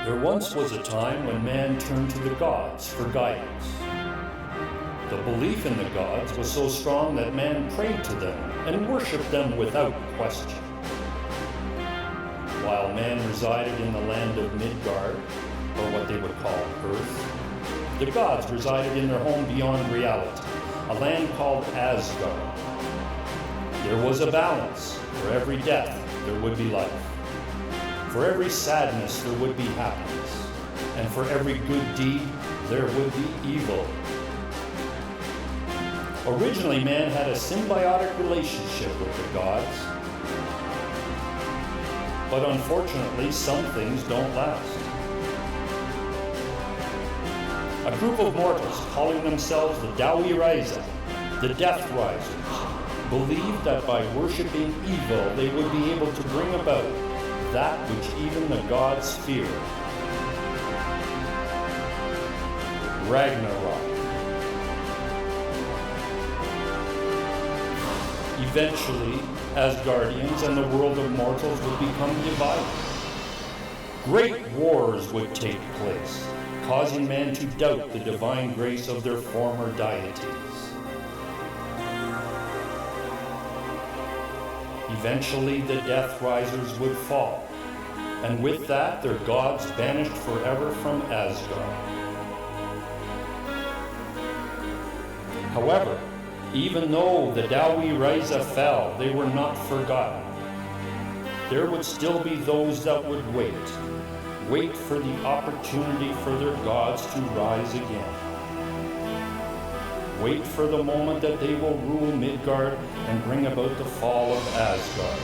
There once was a time when man turned to the gods for guidance. The belief in the gods was so strong that man prayed to them and worshipped them without question. While man resided in the land of Midgard, or what they would call Earth, the gods resided in their home beyond reality, a land called Asgard. There was a balance. For every death, there would be life. For every sadness, there would be happiness. And for every good deed, there would be evil. Originally, man had a symbiotic relationship with the gods. But unfortunately, some things don't last. A group of mortals calling themselves the the Death Risers, believed that by worshipping evil, they would be able to bring about that which even the gods fear. Ragnarok. Eventually, Asgardians and the world of mortals would become divided. Great wars would take place, causing man to doubt the divine grace of their former deities. Eventually, the Death Risers would fall, and with that, their gods banished forever from Asgard. However, even though the Dawi-Raiza fell, they were not forgotten. There would still be those that would wait for the opportunity for their gods to rise again. Wait for the moment that they will rule Midgard and bring about the fall of Asgard.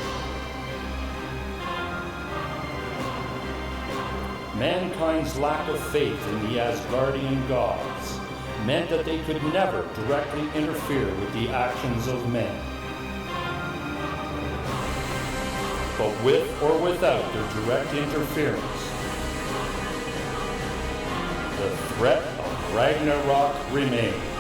Mankind's lack of faith in the Asgardian gods meant that they could never directly interfere with the actions of men. But with or without their direct interference, the threat of Ragnarok remains.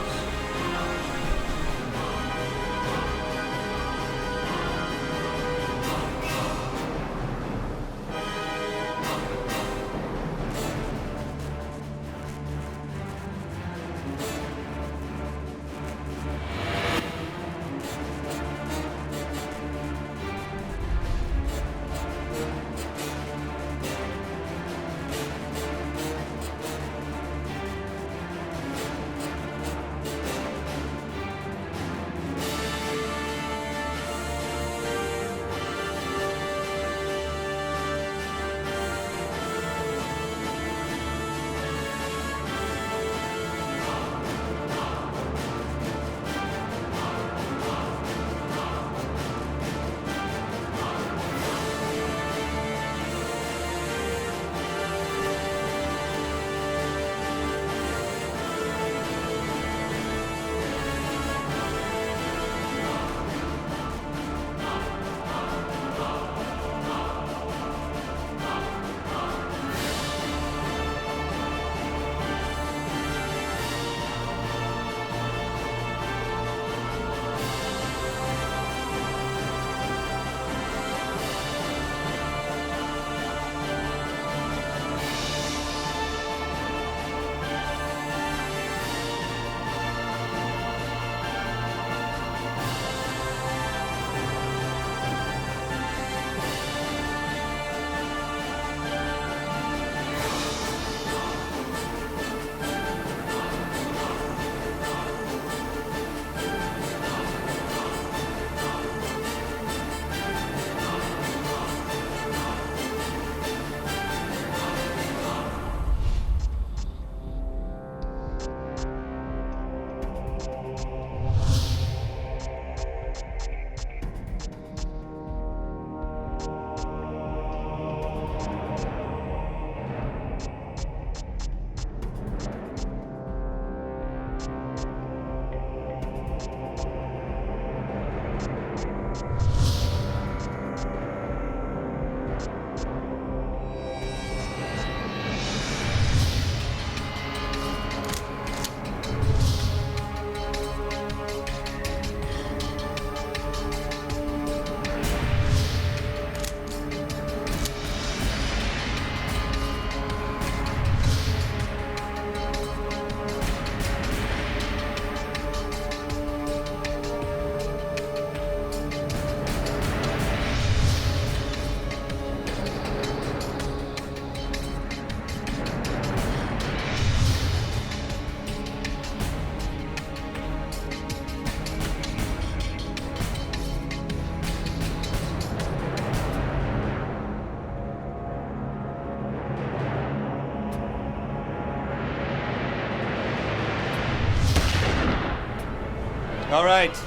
All right.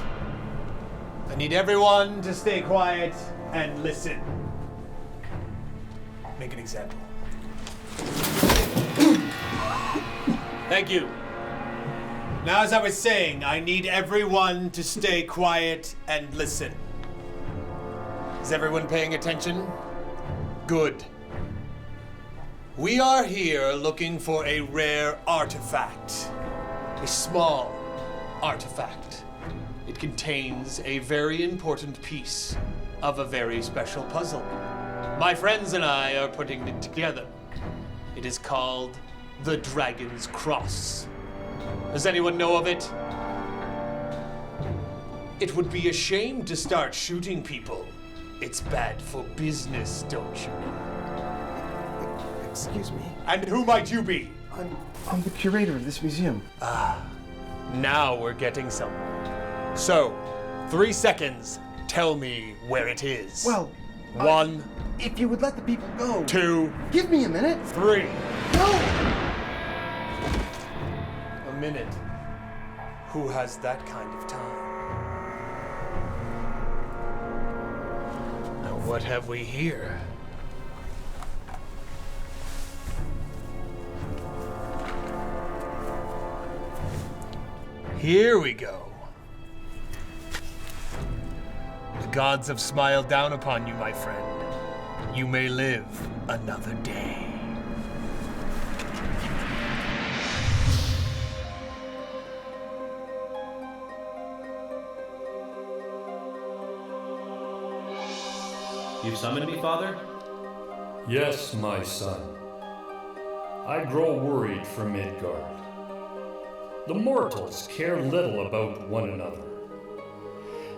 I need everyone to stay quiet and listen. Make an example. Thank you. Now, as I was saying, I need everyone to stay quiet and listen. Is everyone paying attention? Good. We are here looking for a rare artifact. A small artifact. It contains a very important piece of a very special puzzle. My friends and I are putting it together. It is called the Dragon's Cross. Does anyone know of it? It would be a shame to start shooting people. It's bad for business, don't you know? Excuse me. And who might you be? I'm the curator of this museum. Now we're getting somewhere. So, 3 seconds, tell me where it is. Well, 1, if you would let the people go. 2, Give me a minute. 3. No! A minute. Who has that kind of time? Now what have we here? Here we go. The gods have smiled down upon you, my friend. You may live another day. You've summoned me, Father? Yes, my son. I grow worried for Midgard. The mortals care little about one another.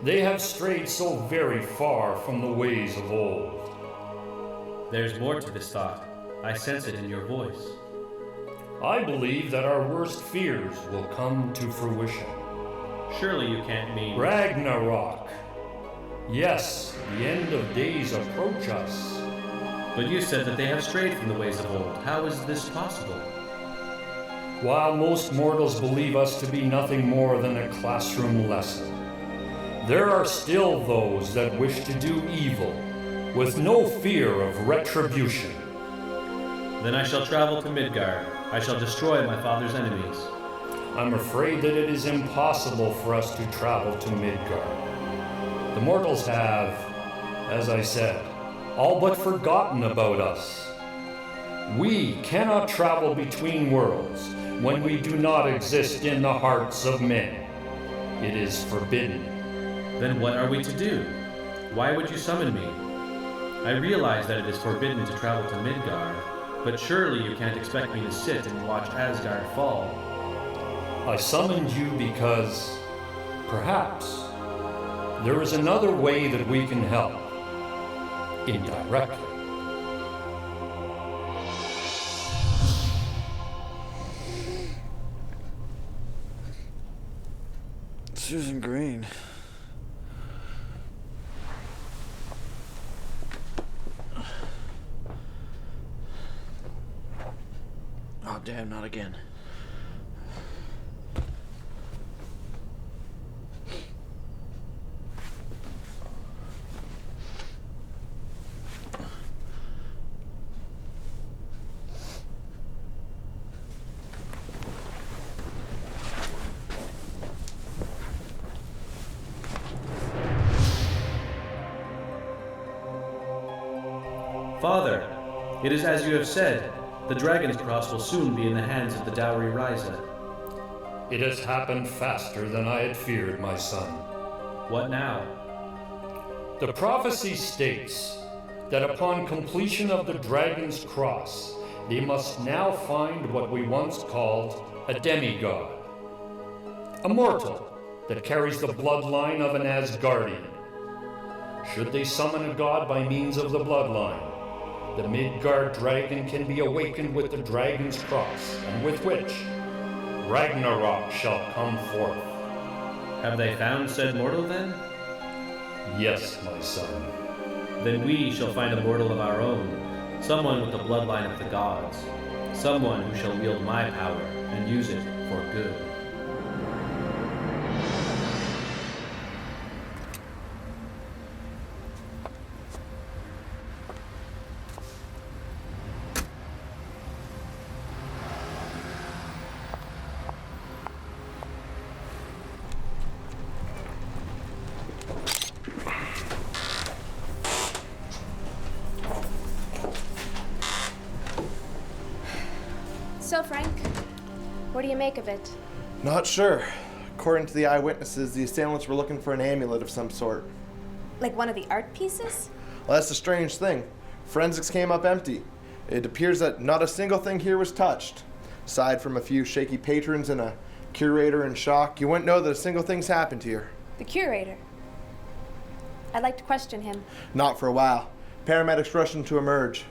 They have strayed so very far from the ways of old. There's more to this thought. I sense it in your voice. I believe that our worst fears will come to fruition. Surely you can't mean... Ragnarok. Yes, the end of days approach us. But you said that they have strayed from the ways of old. How is this possible? While most mortals believe us to be nothing more than a classroom lesson, there are still those that wish to do evil with no fear of retribution. Then I shall travel to Midgard. I shall destroy my father's enemies. I'm afraid that it is impossible for us to travel to Midgard. The mortals have, as I said, all but forgotten about us. We cannot travel between worlds when we do not exist in the hearts of men. It is forbidden. Then what are we to do? Why would you summon me? I realize that it is forbidden to travel to Midgard, but surely you can't expect me to sit and watch Asgard fall. I summoned you because, perhaps, there is another way that we can help. Indirectly. Susan Green. Oh, damn, not again. Father, it is as you have said. The Dragon's Cross will soon be in the hands of the Dowry Ryza. It has happened faster than I had feared, my son. What now? The prophecy states that upon completion of the Dragon's Cross, they must now find what we once called a demigod. A mortal that carries the bloodline of an Asgardian. Should they summon a god by means of the bloodline, the Midgard Dragon can be awakened with the Dragon's Cross, and with which Ragnarok shall come forth. Have they found said mortal then? Yes, my son. Then we shall find a mortal of our own, someone with the bloodline of the gods, someone who shall wield my power and use it for good. So, Frank, what do you make of it? Not sure. According to the eyewitnesses, the assailants were looking for an amulet of some sort. Like one of the art pieces? Well, that's the strange thing. Forensics came up empty. It appears that not a single thing here was touched. Aside from a few shaky patrons and a curator in shock, you wouldn't know that a single thing's happened here. The curator? I'd like to question him. Not for a while. Paramedics rushed him to emerge.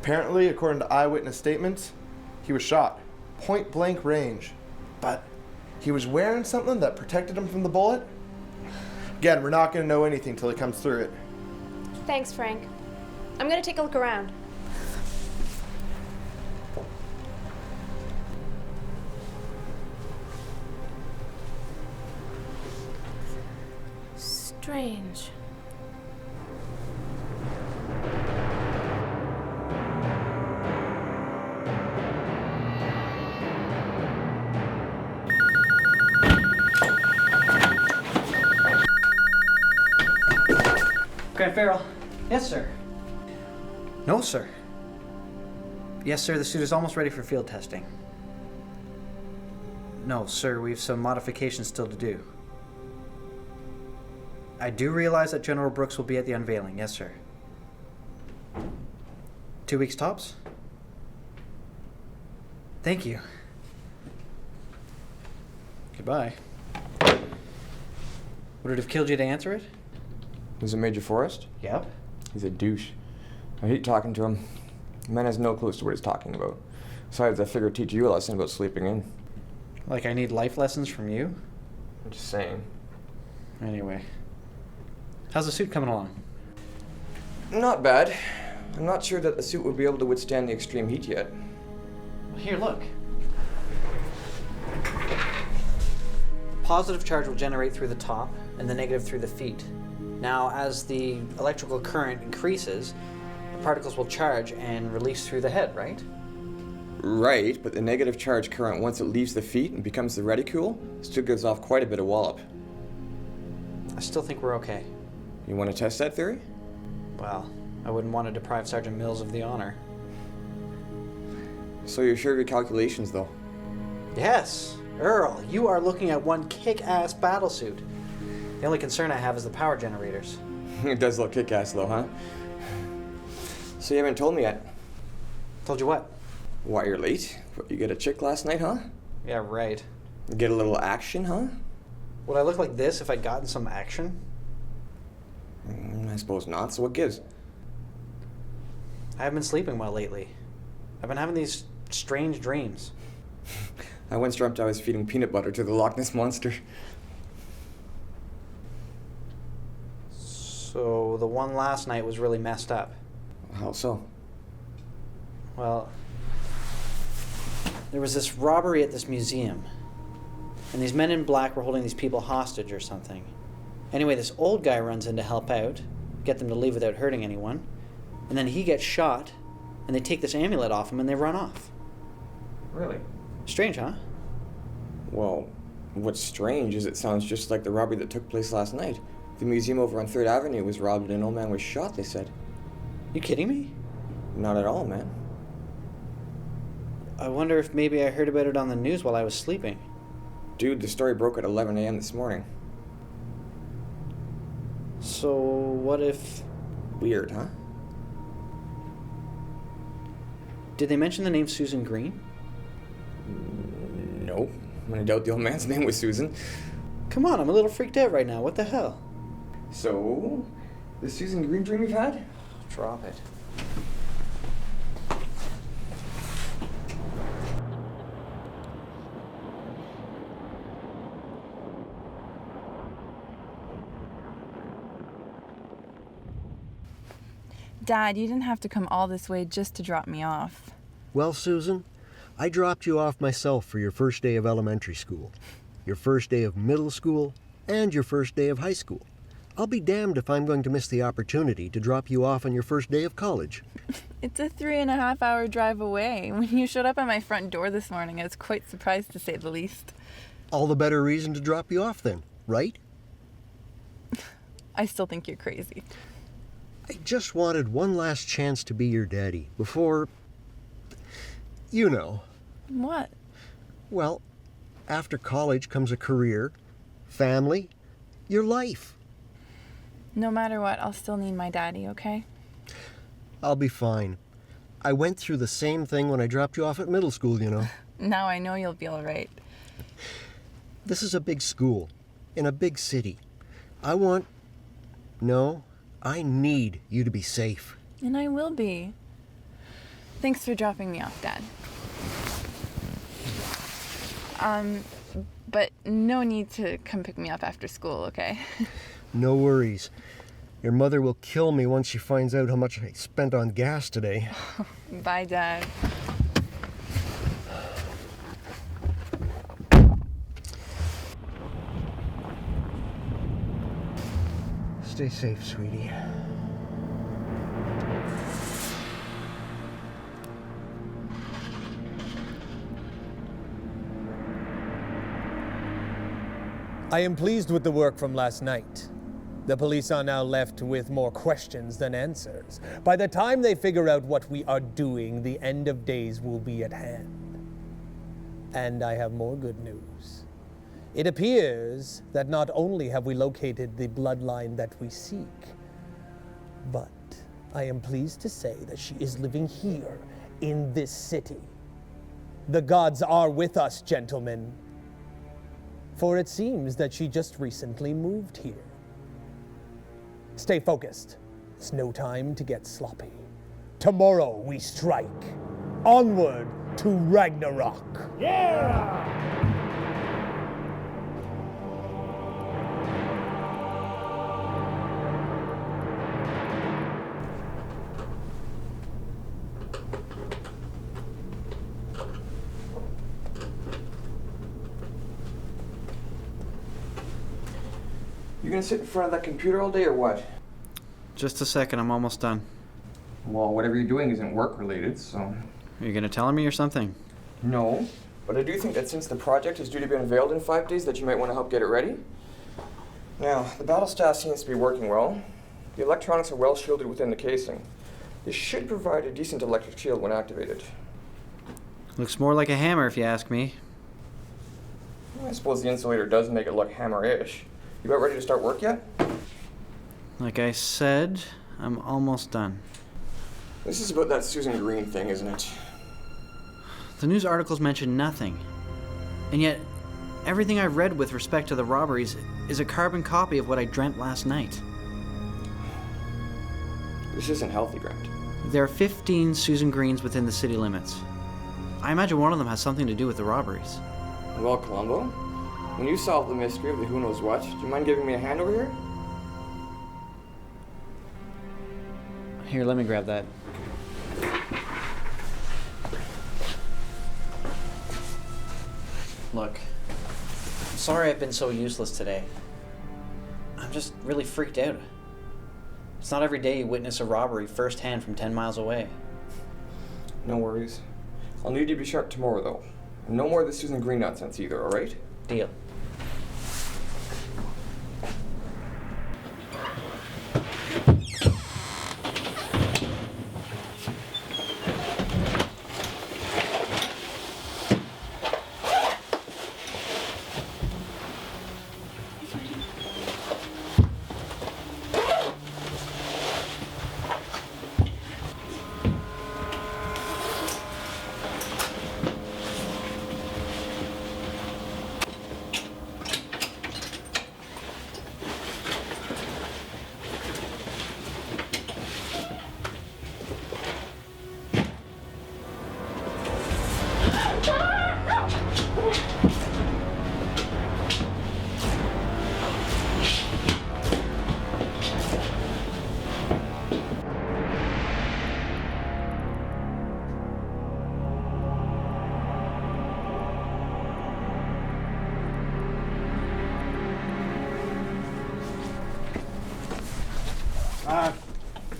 Apparently, according to eyewitness statements, he was shot. Point blank range. But he was wearing something that protected him from the bullet? Again, we're not going to know anything till he comes through it. Thanks, Frank. I'm going to take a look around. Strange. Grant Farrel. Yes, sir. No, sir. Yes, sir, the suit is almost ready for field testing. No, sir, we have some modifications still to do. I do realize that General Brooks will be at the unveiling. Yes, sir. 2 weeks tops? Thank you. Goodbye. Would it have killed you to answer it? Was it Major Forrest? Yep. He's a douche. I hate talking to him. The man has no clue as to what he's talking about. Besides, I figured I'd teach you a lesson about sleeping in. Like I need life lessons from you? I'm just saying. Anyway. How's the suit coming along? Not bad. I'm not sure that the suit would be able to withstand the extreme heat yet. Here, look. Positive charge will generate through the top and the negative through the feet. Now, as the electrical current increases, the particles will charge and release through the head, right? Right, but the negative charge current, once it leaves the feet and becomes the reticule, still gives off quite a bit of wallop. I still think we're okay. You want to test that theory? Well, I wouldn't want to deprive Sergeant Mills of the honor. So you're sure of your calculations, though? Yes! Earl, you are looking at one kick-ass battlesuit. The only concern I have is the power generators. It does look kick-ass, though, huh? So you haven't told me yet. Told you what? Why you're late? What, you get a chick last night, huh? Yeah, right. Get a little action, huh? Would I look like this if I'd gotten some action? I suppose not, so what gives? I haven't been sleeping well lately. I've been having these strange dreams. I once dreamt I was feeding peanut butter to the Loch Ness Monster. So the one last night was really messed up. How so? Well, there was this robbery at this museum. And these men in black were holding these people hostage or something. Anyway, this old guy runs in to help out, get them to leave without hurting anyone. And then he gets shot, and they take this amulet off him and they run off. Really? Strange, huh? Well, what's strange is it sounds just like the robbery that took place last night. The museum over on 3rd Avenue was robbed and an old man was shot, they said. You kidding me? Not at all, man. I wonder if maybe I heard about it on the news while I was sleeping. Dude, the story broke at 11 a.m. this morning. So what if... Weird, huh? Did they mention the name Susan Green? Nope. I'm gonna doubt the old man's name was Susan. Come on, I'm a little freaked out right now. What the hell? So, the Susan Green dream you've had? Drop it. Dad, you didn't have to come all this way just to drop me off. Well, Susan, I dropped you off myself for your first day of elementary school, your first day of middle school, and your first day of high school. I'll be damned if I'm going to miss the opportunity to drop you off on your first day of college. It's a 3.5-hour drive away. When you showed up at my front door this morning, I was quite surprised to say the least. All the better reason to drop you off then, right? I still think you're crazy. I just wanted one last chance to be your daddy before, you know, What? Well, after college comes a career, family, your life. No matter what, I'll still need my daddy, okay? I'll be fine. I went through the same thing when I dropped you off at middle school, you know. Now I know you'll be all right. This is a big school, in a big city. I need you to be safe. And I will be. Thanks for dropping me off, Dad. But no need to come pick me up after school, okay? No worries. Your mother will kill me once she finds out how much I spent on gas today. Bye, Dad. Stay safe, sweetie. I am pleased with the work from last night. The police are now left with more questions than answers. By the time they figure out what we are doing, the end of days will be at hand. And I have more good news. It appears that not only have we located the bloodline that we seek, but I am pleased to say that she is living here in this city. The gods are with us, gentlemen. For it seems that she just recently moved here. Stay focused. It's no time to get sloppy. Tomorrow we strike. Onward to Ragnarok. Yeah! You gonna sit in front of that computer all day or what? Just a second, I'm almost done. Well, whatever you're doing isn't work related, so... Are you gonna tell me or something? No, but I do think that since the project is due to be unveiled in 5 days, that you might want to help get it ready. Now, the battle staff seems to be working well. The electronics are well shielded within the casing. This should provide a decent electric shield when activated. Looks more like a hammer if you ask me. Well, I suppose the insulator does make it look hammer-ish. You about ready to start work yet? Like I said, I'm almost done. This is about that Susan Green thing, isn't it? The news articles mention nothing. And yet, everything I've read with respect to the robberies is a carbon copy of what I dreamt last night. This isn't healthy, Grant. There are 15 Susan Greens within the city limits. I imagine one of them has something to do with the robberies. Well, Columbo, when you solve the mystery of the who knows what, do you mind giving me a hand over here? Here, let me grab that. Look, I'm sorry I've been so useless today. I'm just really freaked out. It's not every day you witness a robbery firsthand from 10 miles away. No worries. I'll need you to be sharp tomorrow, though. And no more of this Susan Green nonsense either, all right? Deal.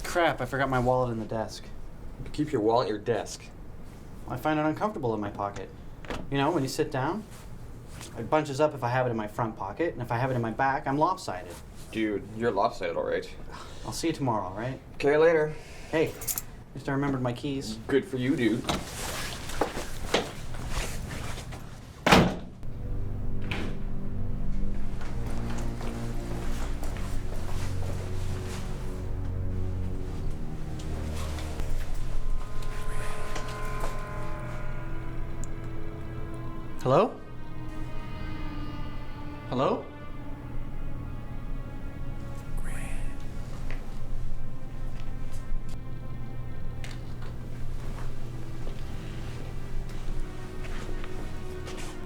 Crap, I forgot my wallet in the desk. Keep your wallet at your desk. I find it uncomfortable in my pocket. You know, when you sit down, it bunches up if I have it in my front pocket, and if I have it in my back, I'm lopsided. Dude, you're lopsided, all right. I'll see you tomorrow, all right? Okay, later. Hey, at least I remembered my keys. Good for you, dude. Hello? Hello?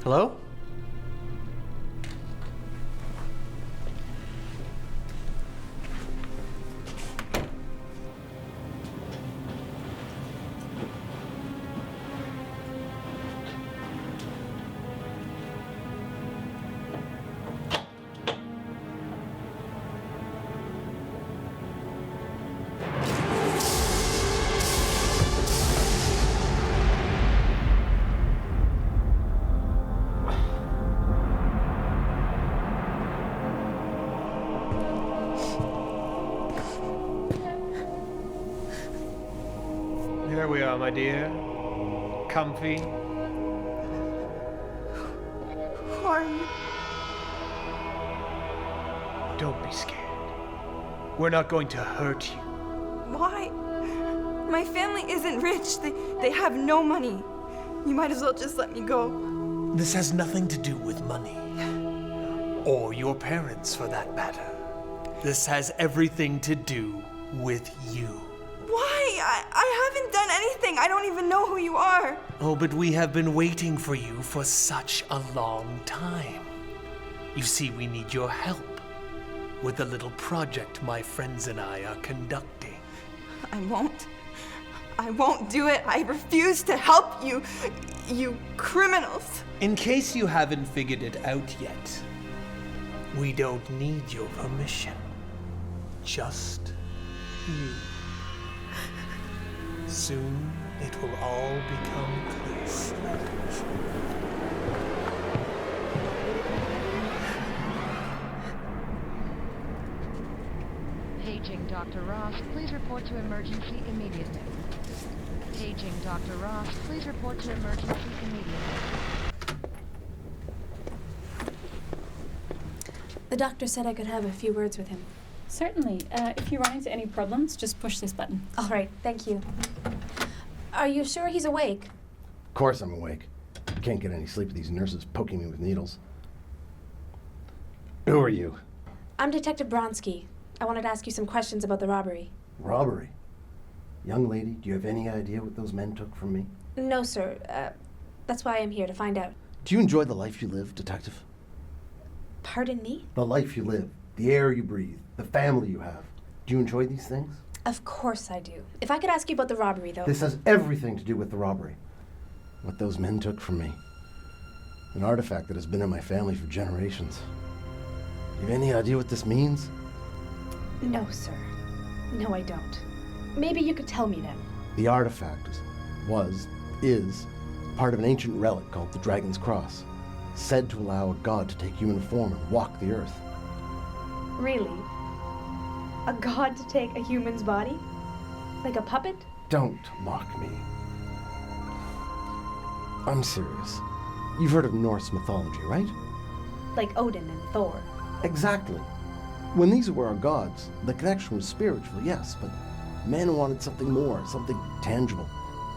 Hello? Here we are, my dear. Comfy. Who are you? Don't be scared. We're not going to hurt you. Why? My family isn't rich. They have no money. You might as well just let me go. This has nothing to do with money. Or your parents, for that matter. This has everything to do with you. Why? I haven't done anything. I don't even know who you are. Oh, but we have been waiting for you for such a long time. You see, we need your help with the little project my friends and I are conducting. I won't do it. I refuse to help you, you criminals. In case you haven't figured it out yet, we don't need your permission. Just you. Soon it will all become clear. Paging Dr. Ross, please report to emergency immediately. Paging Dr. Ross, please report to emergency immediately. The doctor said I could have a few words with him. Certainly. If you run into any problems, just push this button. All right, thank you. Are you sure he's awake? Of course I'm awake. Can't get any sleep with these nurses poking me with needles. Who are you? I'm Detective Bronsky. I wanted to ask you some questions about the robbery. Robbery? Young lady, do you have any idea what those men took from me? No, sir. That's why I'm here, to find out. Do you enjoy the life you live, detective? Pardon me? The life you live, the air you breathe, the family you have. Do you enjoy these things? Of course I do. If I could ask you about the robbery, though. This has everything to do with the robbery. What those men took from me. An artifact that has been in my family for generations. You have any idea what this means? No, sir. No, I don't. Maybe you could tell me then. The artifact is part of an ancient relic called the Dragon's Cross, said to allow a god to take human form and walk the earth. Really? A god to take a human's body? Like a puppet? Don't mock me. I'm serious. You've heard of Norse mythology, right? Like Odin and Thor. Exactly. When these were our gods, the connection was spiritual, yes, but man wanted something more, something tangible.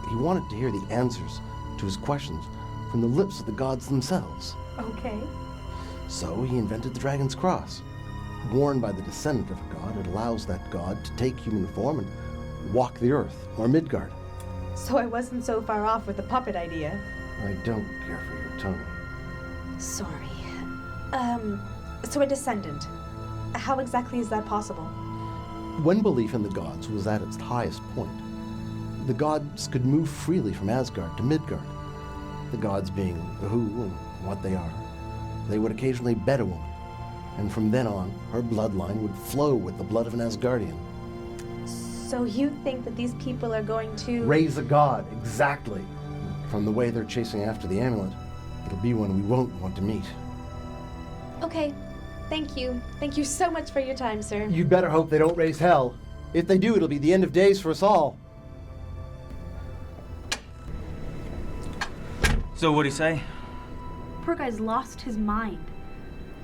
He wanted to hear the answers to his questions from the lips of the gods themselves. Okay. So he invented the Dragon's Cross. Worn by the descendant of a god, it allows that god to take human form and walk the earth, or Midgard. So I wasn't so far off with the puppet idea. I don't care for your tone. Sorry. So a descendant. How exactly is that possible? When belief in the gods was at its highest point, the gods could move freely from Asgard to Midgard. The gods being who and what they are. They would occasionally bed a woman, and from then on, her bloodline would flow with the blood of an Asgardian. So you think that these people are going to... Raise a god, exactly. From the way they're chasing after the amulet, it'll be one we won't want to meet. Okay. Thank you. Thank you so much for your time, sir. You'd better hope they don't raise hell. If they do, it'll be the end of days for us all. So what'd he say? Poor guy's lost his mind.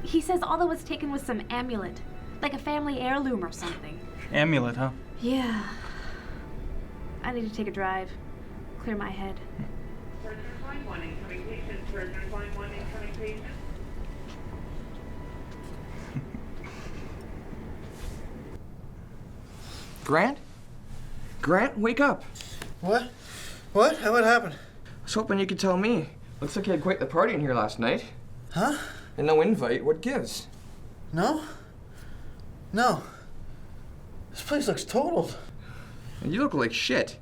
He says all that was taken was some amulet, like a family heirloom or something. Amulet, huh? Yeah. I need to take a drive, clear my head. Line 1 incoming patient. Prisoner's line 1 incoming patient. Grant? Grant, wake up. What? What? What happened? I was hoping you could tell me. Looks like you had quite the party in here last night. Huh? And no invite. What gives? No? No. This place looks totaled. And you look like shit.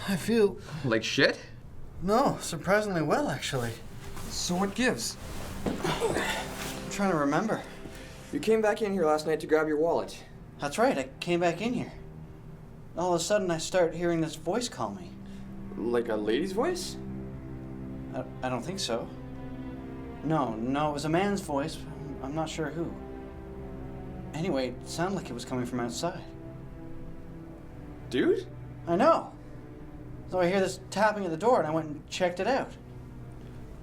I feel... Like shit? No, surprisingly well, actually. So what gives? I'm trying to remember. You came back in here last night to grab your wallet. That's right, I came back in here. All of a sudden, I start hearing this voice call me. Like a lady's voice? I don't think so. No, it was a man's voice. I'm not sure who. Anyway, it sounded like it was coming from outside. Dude? I know. So I hear this tapping at the door, and I went and checked it out.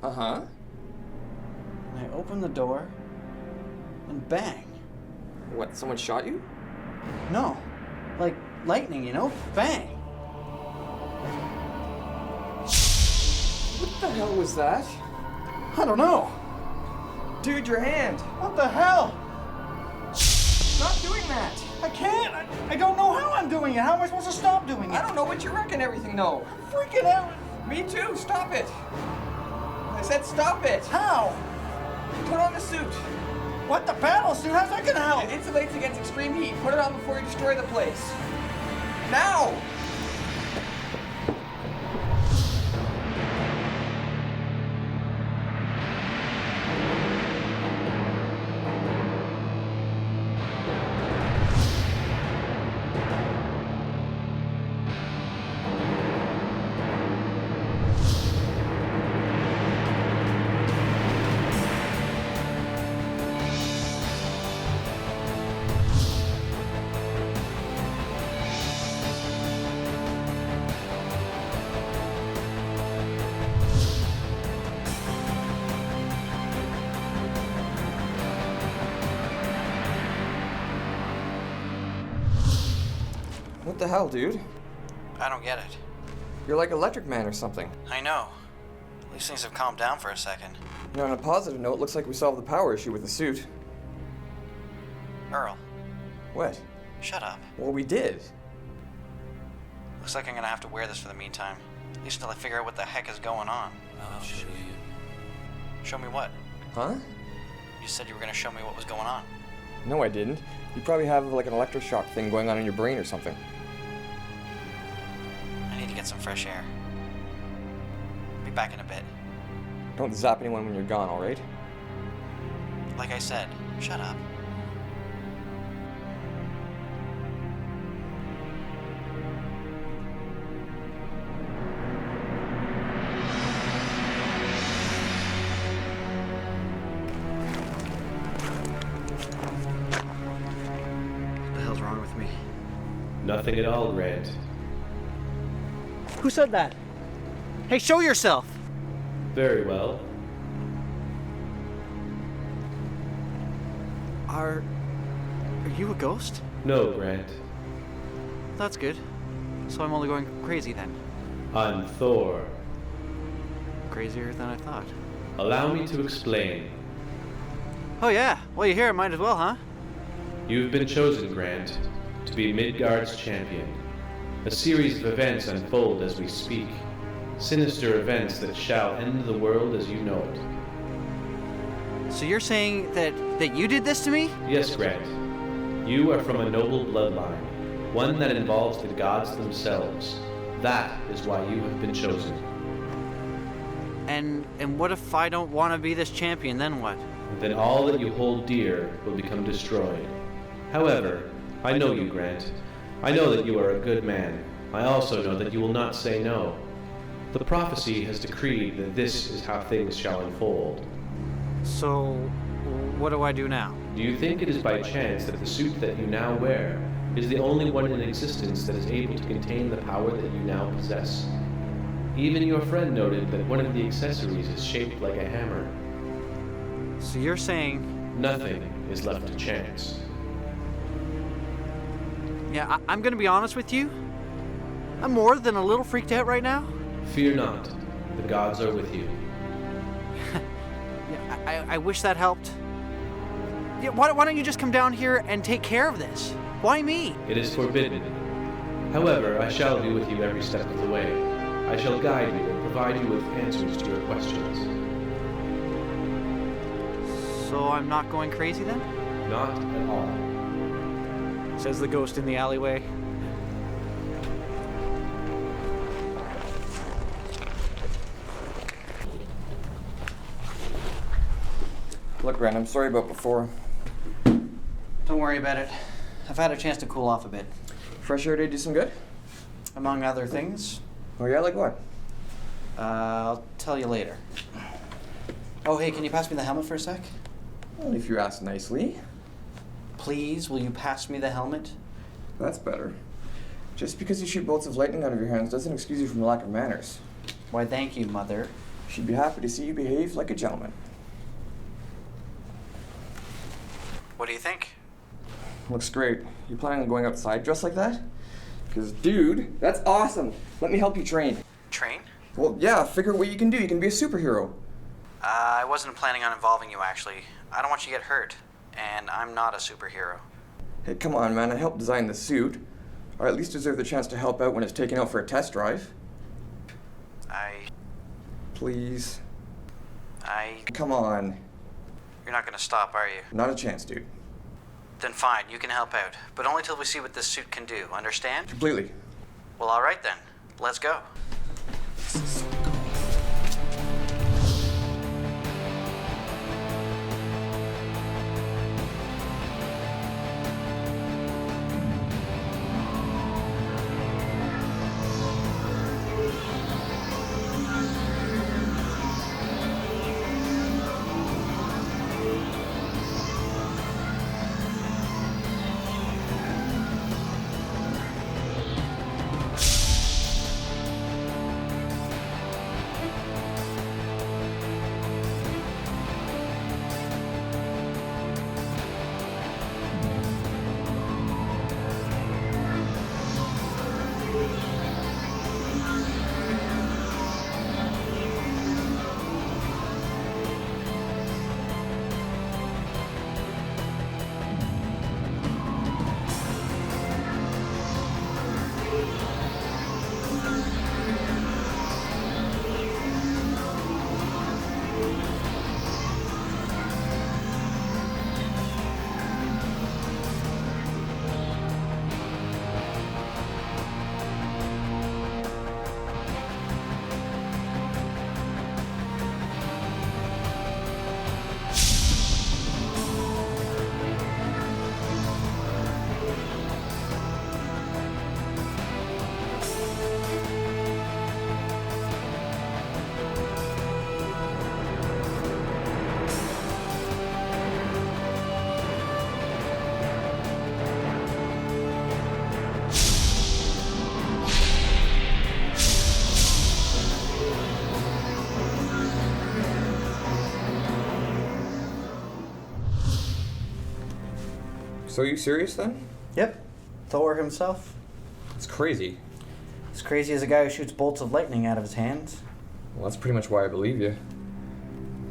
Uh-huh. And I opened the door, and bang. What, someone shot you? No. Like lightning, you know? Bang. What the hell was that? I don't know. Dude, your hand. What the hell? Stop doing that. I can't. I don't know how I'm doing it. How am I supposed to stop doing it? I don't know, but you reckon everything, though. I'm freaking out. Me too. Stop it. I said stop it. How? Put on the suit. What, the battle suit? How's that gonna help? It insulates against extreme heat. Put it on before you destroy the place. Now! What the hell, dude? I don't get it. You're like Electric Man or something. I know. These things have calmed down for a second. You know, on a positive note, looks like we solved the power issue with the suit. Earl. What? Shut up. Well, we did. Looks like I'm gonna have to wear this for the meantime. At least until I figure out what the heck is going on. I'll show you. Show me what? Huh? You said you were gonna show me what was going on. No, I didn't. You probably have like an electroshock thing going on in your brain or something. I need to get some fresh air. Be back in a bit. Don't zap anyone when you're gone, alright? Like I said, shut up. What the hell's wrong with me? Nothing at all, Grant. Who said that? Hey, show yourself! Very well. Are you a ghost? No, Grant. That's good. So I'm only going crazy then. I'm Thor. Crazier than I thought. Allow me to explain. Oh yeah, well you hear it, might as well, huh? You've been chosen, Grant, to be Midgard's champion. A series of events unfold as we speak. Sinister events that shall end the world as you know it. So you're saying that you did this to me? Yes, Grant. You are from a noble bloodline, one that involves the gods themselves. That is why you have been chosen. And what if I don't want to be this champion, then what? Then all that you hold dear will become destroyed. However, I know you, Grant. I know that you are a good man. I also know that you will not say no. The prophecy has decreed that this is how things shall unfold. So, what do I do now? Do you think it is by chance that the suit that you now wear is the only one in existence that is able to contain the power that you now possess? Even your friend noted that one of the accessories is shaped like a hammer. So you're saying... Nothing is left to chance. Yeah, I'm gonna be honest with you. I'm more than a little freaked out right now. Fear not. The gods are with you. Yeah, I wish that helped. Yeah, why don't you just come down here and take care of this? Why me? It is forbidden. However, I shall be with you every step of the way. I shall guide you and provide you with answers to your questions. So I'm not going crazy then? Not at all. Says the ghost in the alleyway. Look, Grant, I'm sorry about before. Don't worry about it. I've had a chance to cool off a bit. Fresh air did do some good? Among other things. Oh yeah, like what? I'll tell you later. Oh, hey, can you pass me the helmet for a sec? Well, if you ask nicely. Please, will you pass me the helmet? That's better. Just because you shoot bolts of lightning out of your hands doesn't excuse you from the lack of manners. Why, thank you, Mother. She'd be happy to see you behave like a gentleman. What do you think? Looks great. You planning on going outside dressed like that? Because, dude, that's awesome. Let me help you train. Train? Well, yeah, figure what you can do. You can be a superhero. I wasn't planning on involving you, actually. I don't want you to get hurt. And I'm not a superhero. Hey, come on, man. I helped design the suit. Or at least deserve the chance to help out when it's taken out for a test drive. Please. Come on. You're not gonna stop, are you? Not a chance, dude. Then fine, you can help out. But only till we see what this suit can do, understand? Completely. Well, alright then. Let's go. So are you serious then? Yep. Thor himself. It's crazy. As crazy as a guy who shoots bolts of lightning out of his hands. Well, that's pretty much why I believe you.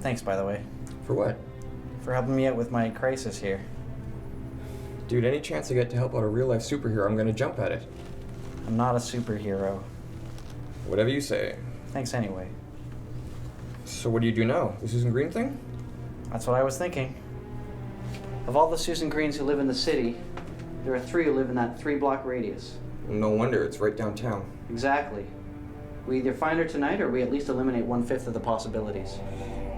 Thanks, by the way. For what? For helping me out with my crisis here. Dude, any chance I get to help out a real-life superhero, I'm gonna jump at it. I'm not a superhero. Whatever you say. Thanks anyway. So what do you do now? The Susan Green thing? That's what I was thinking. Of all the Susan Greens who live in the city, there are 3 who live in that 3-block radius. No wonder, it's right downtown. Exactly. We either find her tonight or we at least eliminate 1/5 of the possibilities.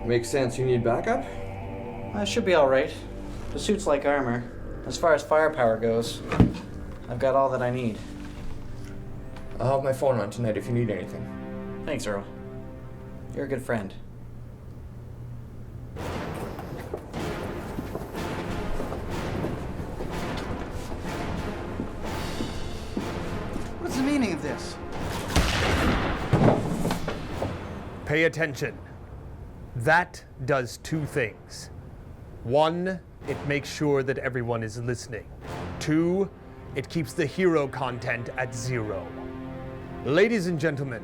Makes sense. You need backup? It should be alright. The suit's like armor. As far as firepower goes, I've got all that I need. I'll have my phone on tonight if you need anything. Thanks, Earl. You're a good friend. What's the meaning of this? Pay attention. That does 2 things. 1, it makes sure that everyone is listening. 2, it keeps the hero content at 0. Ladies and gentlemen,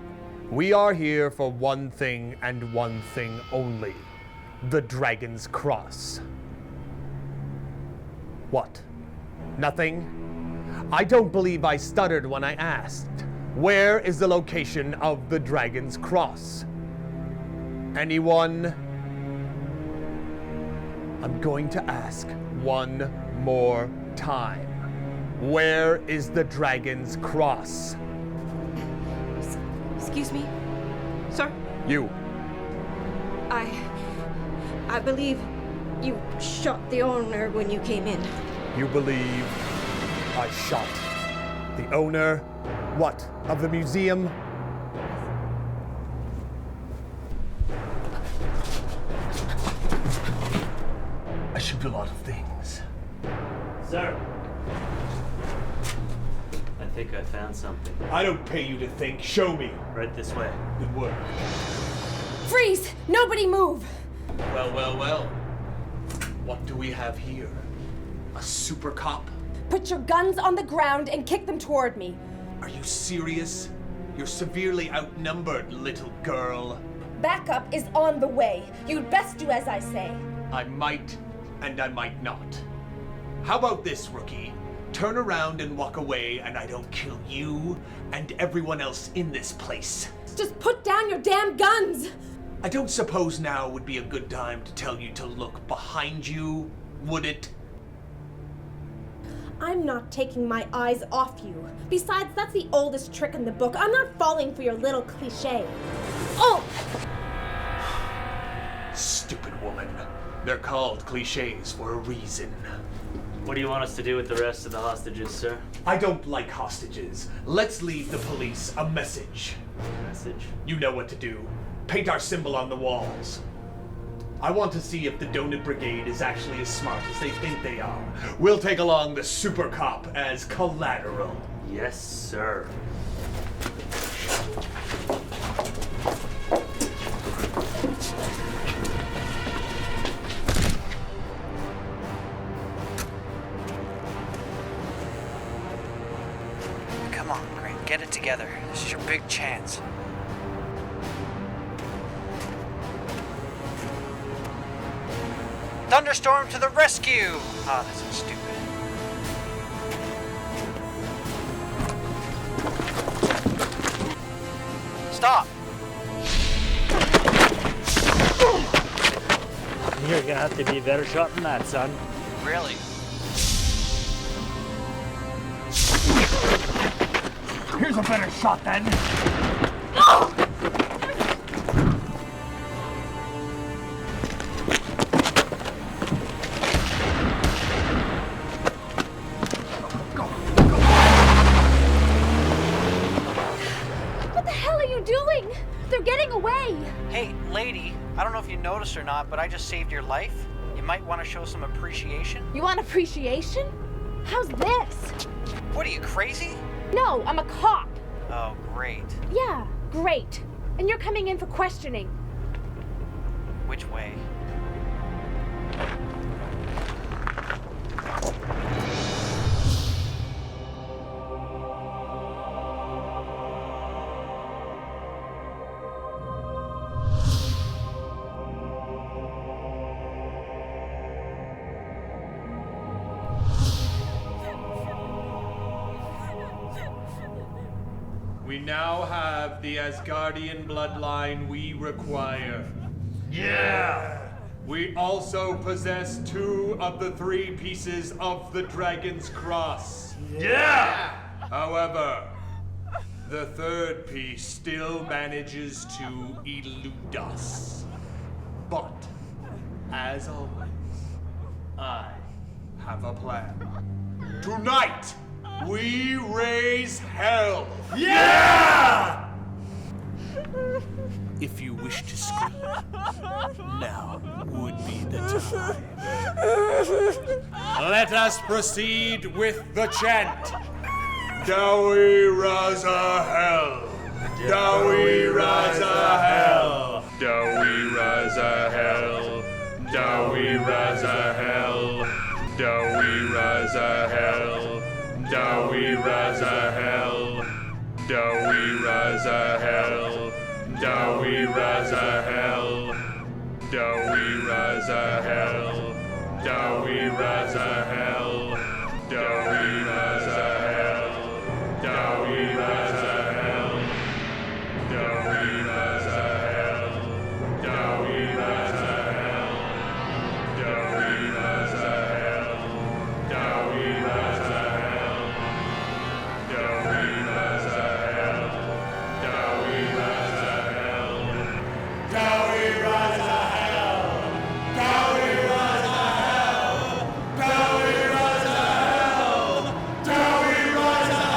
We are here for one thing and one thing only. The Dragon's Cross. What? Nothing? I don't believe I stuttered when I asked. Where is the location of the Dragon's Cross? Anyone? I'm going to ask one more time. Where is the Dragon's Cross? Excuse me, sir? You. I believe you shot the owner when you came in. You believe I shot the owner? What? Of the museum? I shoot a lot of things. Sir. I think I found something. I don't pay you to think. Show me. Right this way. Good work. Freeze! Nobody move! Well. What do we have here? A super cop? Put your guns on the ground and kick them toward me. Are you serious? You're severely outnumbered, little girl. Backup is on the way. You'd best do as I say. I might, and I might not. How about this, rookie? Turn around and walk away, and I don't kill you and everyone else in this place. Just put down your damn guns! I don't suppose now would be a good time to tell you to look behind you, would it? I'm not taking my eyes off you. Besides, that's the oldest trick in the book. I'm not falling for your little cliché. Oh! Stupid woman. They're called cliches for a reason. What do you want us to do with the rest of the hostages, sir? I don't like hostages. Let's leave the police a message. Message? You know what to do. Paint our symbol on the walls. I want to see if the Donut Brigade is actually as smart as they think they are. We'll take along the super cop as collateral. Yes, sir. Come on, Grant, get it together. This is your big chance. Thunderstorm to the rescue! Ah, that's so stupid. Stop! You're gonna have to be a better shot than that, son. Really? Here's a better shot then. Hey, lady, I don't know if you noticed or not, but I just saved your life. You might want to show some appreciation. You want appreciation? How's this? What are you, crazy? No, I'm a cop. Oh, great. Yeah, great. And you're coming in for questioning. Which way? We now have the Asgardian bloodline we require. Yeah! We also possess 2 of the 3 pieces of the Dragon's Cross. Yeah! However, the 3rd piece still manages to elude us. But, as always, I have a plan. Tonight, we raise hell! Yeah! If you wish to scream, now would be the time. Let us proceed with the chant. Dowie Raza Hell. Dowie Raza Hell. Dowie Raza Hell. Dowie Raza Hell. Dowie Raza Hell. Dowie Raza Hell. Dowie Razahel, Dowie Razahel, Dowie Razahel, Dowie Razahel, Dowie Razahel, Dowie Razahel, Dowie Razahel, Dowie Razahel, Dowie Razahel, Dowie Razahel, Dowie Razahel, Dowie Razahel, Dowie Razahel, Dowie Razahel, Dowie Razahel, Dowie Razahel, Dowie Razahel.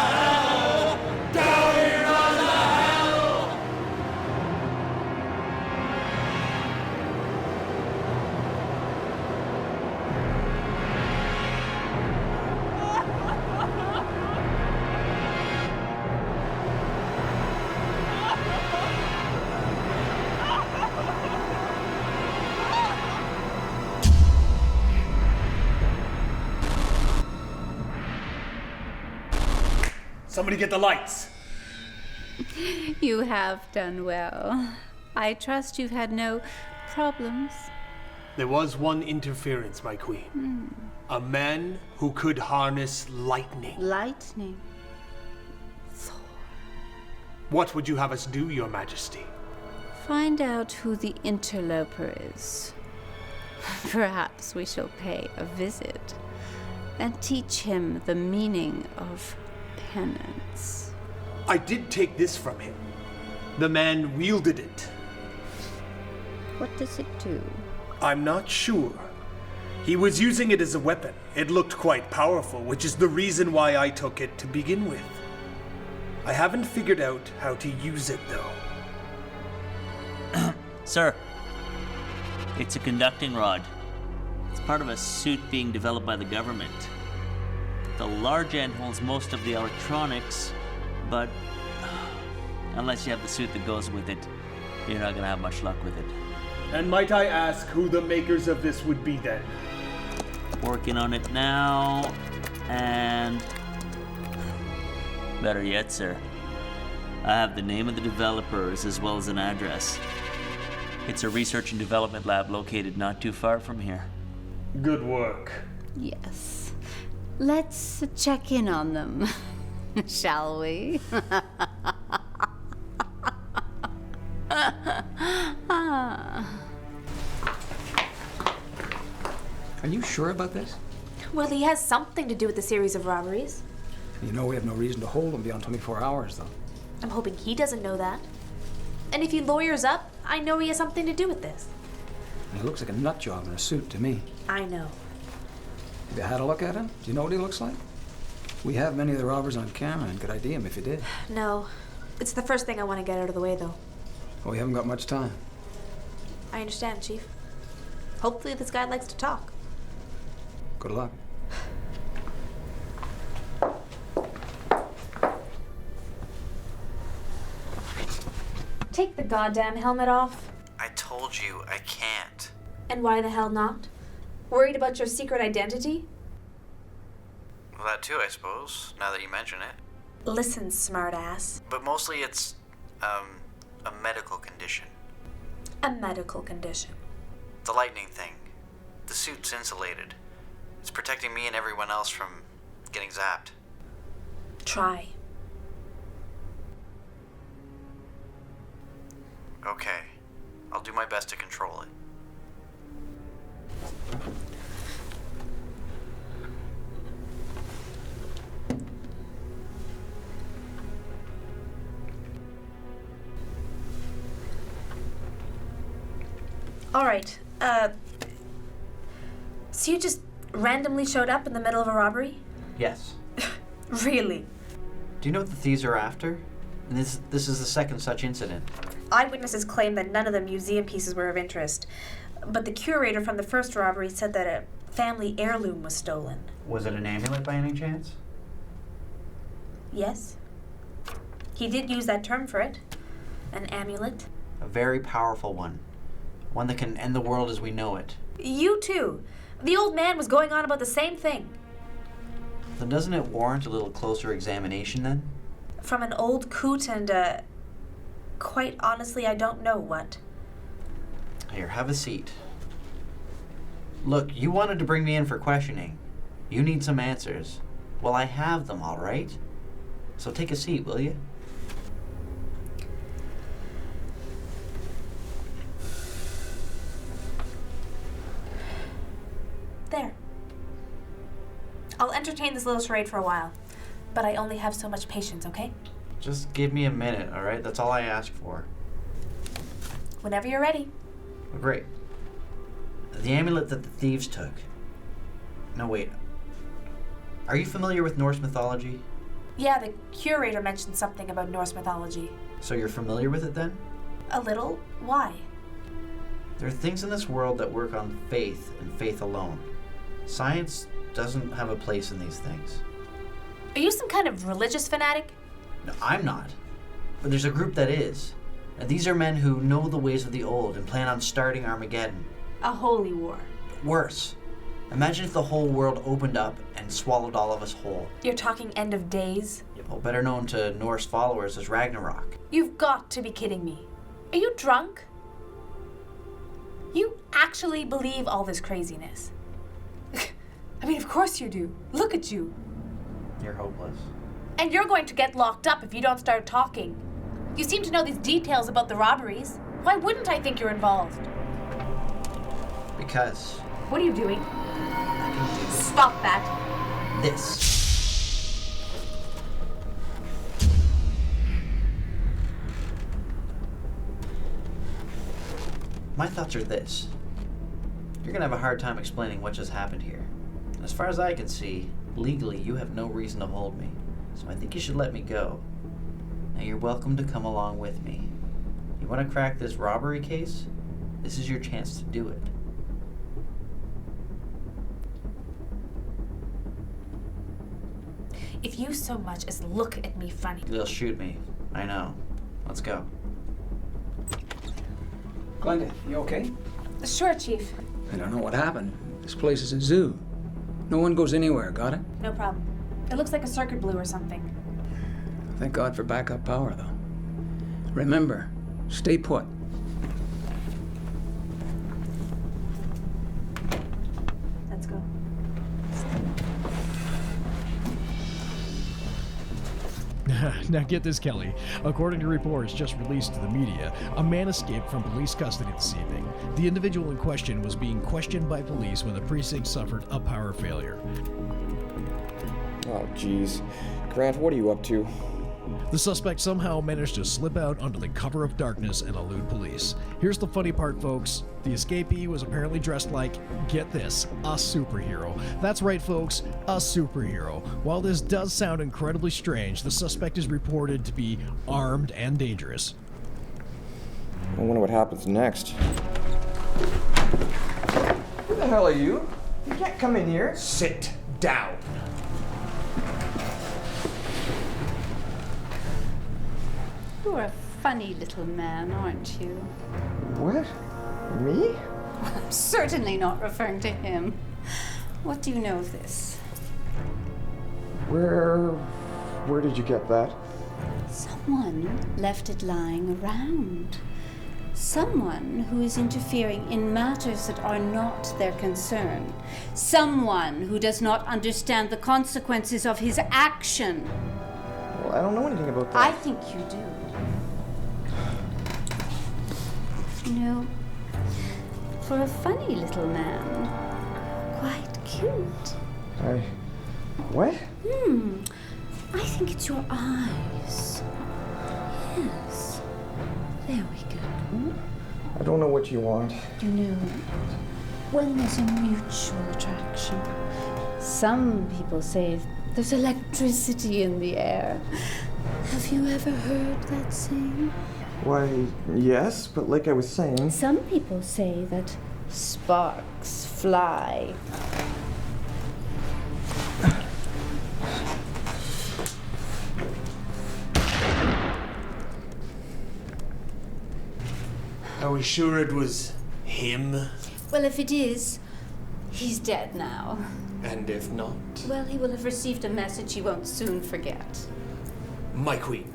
Somebody get the lights. You have done well. I trust you've had no problems. There was one interference, my queen. A man who could harness lightning. Lightning. What would you have us do, your majesty? Find out who the interloper is. Perhaps we shall pay a visit and teach him the meaning of penance. I did take this from him. The man wielded it. What does it do? I'm not sure. He was using it as a weapon. It looked quite powerful, which is the reason why I took it to begin with. I haven't figured out how to use it, though. Sir, it's a conducting rod. It's part of a suit being developed by the government. The large end holds most of the electronics, but unless you have the suit that goes with it, you're not gonna have much luck with it. And might I ask who the makers of this would be then? Working on it now, and better yet, sir, I have the name of the developers as well as an address. It's a research and development lab located not too far from here. Good work. Yes. Let's check in on them, shall we? Are you sure about this? Well, he has something to do with the series of robberies. You know we have no reason to hold him beyond 24 hours, though. I'm hoping he doesn't know that. And if he lawyers up, I know he has something to do with this. And he looks like a nut job in a suit to me. I know. Have you had a look at him? Do you know what he looks like? We have many of the robbers on camera and could ID him if you did. No. It's the first thing I want to get out of the way, though. Well, we haven't got much time. I understand, Chief. Hopefully this guy likes to talk. Good luck. Take the goddamn helmet off. I told you I can't. And why the hell not? Worried about your secret identity? Well, that too, I suppose, now that you mention it. Listen, smartass. But mostly it's, a medical condition. A medical condition. The lightning thing. The suit's insulated. It's protecting me and everyone else from getting zapped. Try. Okay. I'll do my best to control it. All right. So you just randomly showed up in the middle of a robbery? Yes. Really? Do you know what the thieves are after? And this is the second such incident. Eyewitnesses claim that none of the museum pieces were of interest, but the curator from the first robbery said that a family heirloom was stolen. Was it an amulet by any chance? Yes. He did use that term for it. An amulet. A very powerful one. One that can end the world as we know it. You too. The old man was going on about the same thing. Then doesn't it warrant a little closer examination then? From an old coot and quite honestly, I don't know what. Here, have a seat. Look, you wanted to bring me in for questioning. You need some answers. Well, I have them, all right? So take a seat, will you? There. I'll entertain this little charade for a while, but I only have so much patience, okay? Just give me a minute, all right? That's all I ask for. Whenever you're ready. Great. The amulet that the thieves took. No, wait. Are you familiar with Norse mythology? Yeah, the curator mentioned something about Norse mythology. So you're familiar with it then? A little? Why? There are things in this world that work on faith and faith alone. Science doesn't have a place in these things. Are you some kind of religious fanatic? No, I'm not. But there's a group that is. And these are men who know the ways of the old and plan on starting Armageddon. A holy war. Worse. Imagine if the whole world opened up and swallowed all of us whole. You're talking end of days? Well, better known to Norse followers as Ragnarok. You've got to be kidding me. Are you drunk? You actually believe all this craziness? I mean, of course you do. Look at you. You're hopeless. And you're going to get locked up if you don't start talking. You seem to know these details about the robberies. Why wouldn't I think you're involved? Because... What are you doing? I can do Stop that. this. My thoughts are this. You're gonna have a hard time explaining what just happened here. And as far as I can see, legally you have no reason to hold me. So I think you should let me go. Now you're welcome to come along with me. You want to crack this robbery case? This is your chance to do it. If you so much as look at me funny... They'll shoot me. I know. Let's go. Glenda, you okay? Sure, Chief. I don't know what happened. This place is a zoo. No one goes anywhere, got it? No problem. It looks like a circuit blew or something. Thank God for backup power, though. Remember, stay put. Let's go. Now get this, Kelly. According to reports just released to the media, a man escaped from police custody this evening. The individual in question was being questioned by police when the precinct suffered a power failure. Oh, jeez. Grant, what are you up to? The suspect somehow managed to slip out under the cover of darkness and elude police. Here's the funny part, folks. The escapee was apparently dressed like, get this, a superhero. That's right, folks, a superhero. While this does sound incredibly strange, the suspect is reported to be armed and dangerous. I wonder what happens next. Who the hell are you? You can't come in here. Sit down. You're a funny little man, aren't you? What? Me? I'm certainly not referring to him. What do you know of this? Where did you get that? Someone left it lying around. Someone who is interfering in matters that are not their concern. Someone who does not understand the consequences of his action. Well, I don't know anything about that. I think you do. You know, for a funny little man, quite cute. What? I think it's your eyes. Yes. There we go. I don't know what you want. You know, when there's a mutual attraction, some people say there's electricity in the air. Have you ever heard that saying? Why, yes, but like I was saying... Some people say that sparks fly. Are we sure it was him? Well, if it is, he's dead now. And if not? Well, he will have received a message he won't soon forget. My queen.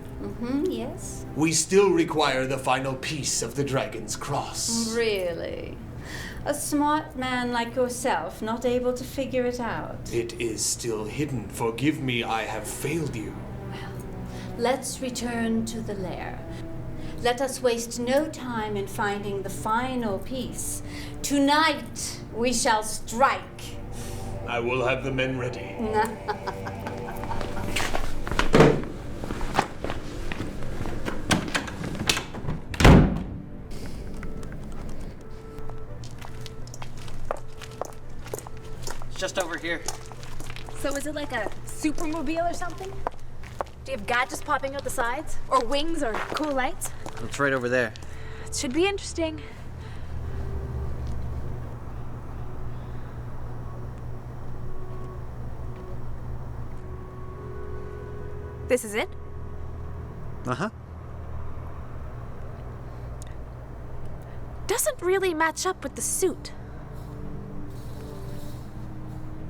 Yes? We still require the final piece of the dragon's cross. Really? A smart man like yourself not able to figure it out? It is still hidden. Forgive me, I have failed you. Let's return to the lair. Let us waste no time in finding the final piece. Tonight we shall strike. I will have the men ready. It's just over here. So is it like a supermobile or something? Do you have gadgets popping out the sides? Or wings or cool lights? It's right over there. It should be interesting. This is it? Uh-huh. Doesn't really match up with the suit.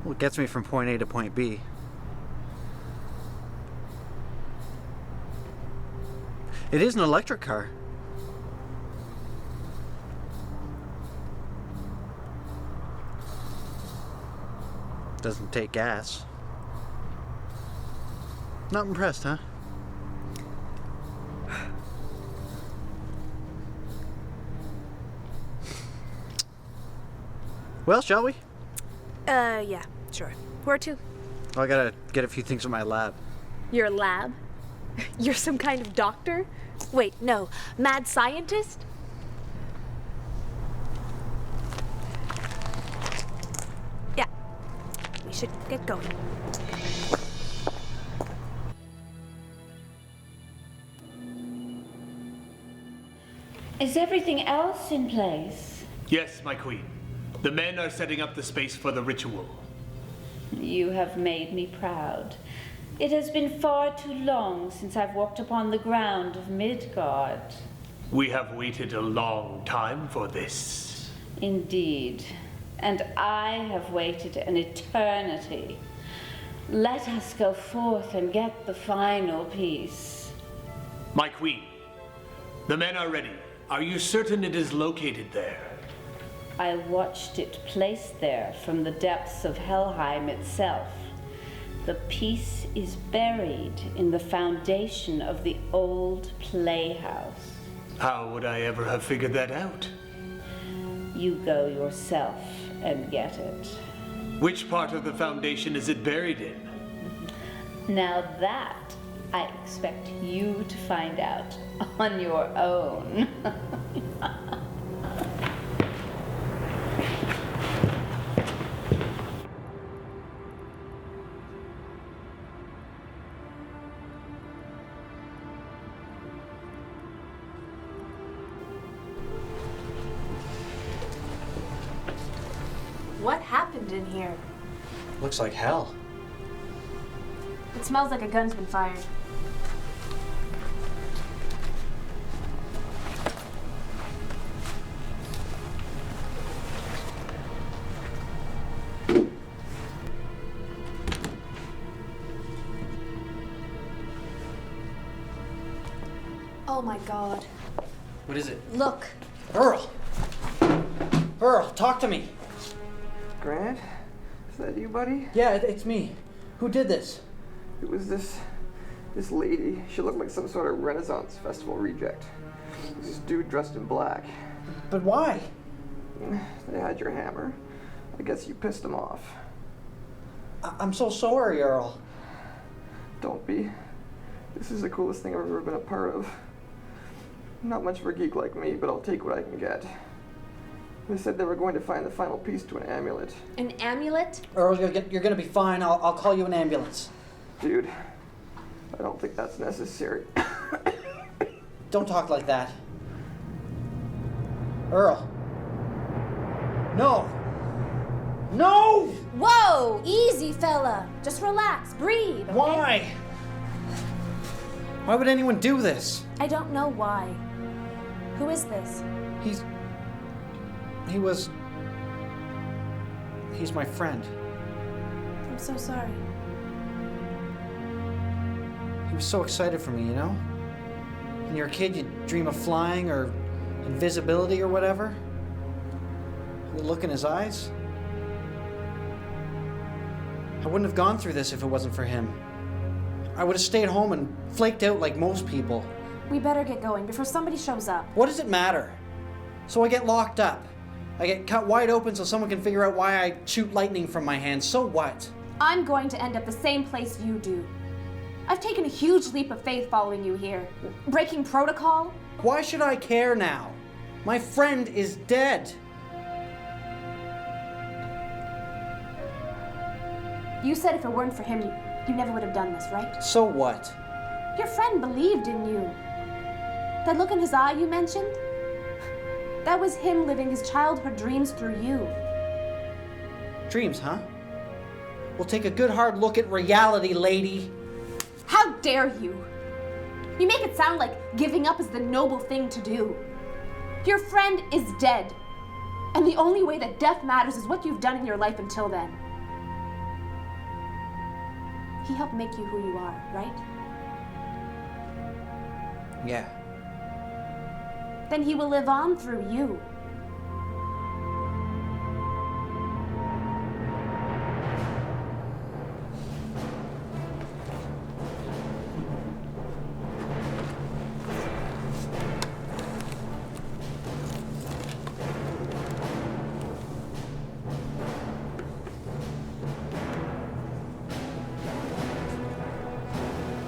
Well, it gets me from point A to point B. It is an electric car. Doesn't take gas. Not impressed, huh? Well, shall we? Yeah, sure. Where to? Well, I gotta get a few things from my lab. Your lab? You're some kind of doctor? Wait, no. Mad scientist? Yeah. We should get going. Is everything else in place? Yes, my queen. The men are setting up the space for the ritual. You have made me proud. It has been far too long since I've walked upon the ground of Midgard. We have waited a long time for this. Indeed. And I have waited an eternity. Let us go forth and get the final piece. My queen, the men are ready. Are you certain it is located there? I watched it placed there from the depths of Helheim itself. The piece is buried in the foundation of the old playhouse. How would I ever have figured that out? You go yourself and get it. Which part of the foundation is it buried in? Now that I expect you to find out on your own. What happened in here? Looks like hell. It smells like a gun's been fired. Oh my god. What is it? Look. Earl! Earl, talk to me. Grant? Is that you, buddy? Yeah, it's me. Who did this? It was this lady. She looked like some sort of Renaissance festival reject. It was this dude dressed in black. But why? They had your hammer. I guess you pissed them off. I'm so sorry, Earl. Don't be. This is the coolest thing I've ever been a part of. Not much for a geek like me, but I'll take what I can get. They said they were going to find the final piece to an amulet. An amulet? Earl, you're gonna be fine. I'll call you an ambulance. Dude, I don't think that's necessary. Don't talk like that. Earl. No! No! Whoa! Easy, fella. Just relax. Breathe. Okay? Why? Why would anyone do this? I don't know why. Who is this? He's my friend. I'm so sorry. He was so excited for me, you know? When you're a kid, you dream of flying or invisibility or whatever. The look in his eyes. I wouldn't have gone through this if it wasn't for him. I would have stayed home and flaked out like most people. We better get going before somebody shows up. What does it matter? So I get locked up. I get cut wide open so someone can figure out why I shoot lightning from my hands. So what? I'm going to end up the same place you do. I've taken a huge leap of faith following you here. Breaking protocol? Why should I care now? My friend is dead. You said if it weren't for him, you never would have done this, right? So what? Your friend believed in you. That look in his eye you mentioned? That was him living his childhood dreams through you. Dreams, huh? We'll take a good hard look at reality, lady. How dare you? You make it sound like giving up is the noble thing to do. Your friend is dead. And the only way that death matters is what you've done in your life until then. He helped make you who you are, right? Yeah. Then he will live on through you.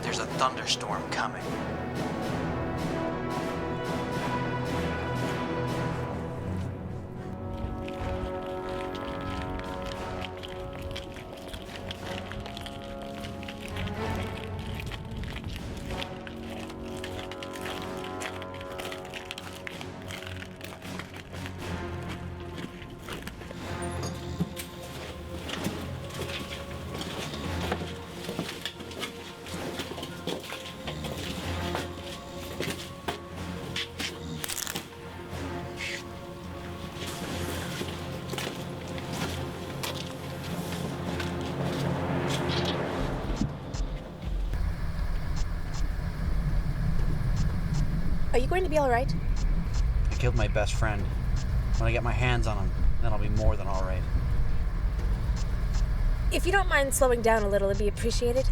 There's a thunderstorm coming. Are you going to be all right? I killed my best friend. When I get my hands on him, then I'll be more than all right. If you don't mind slowing down a little, it'd be appreciated.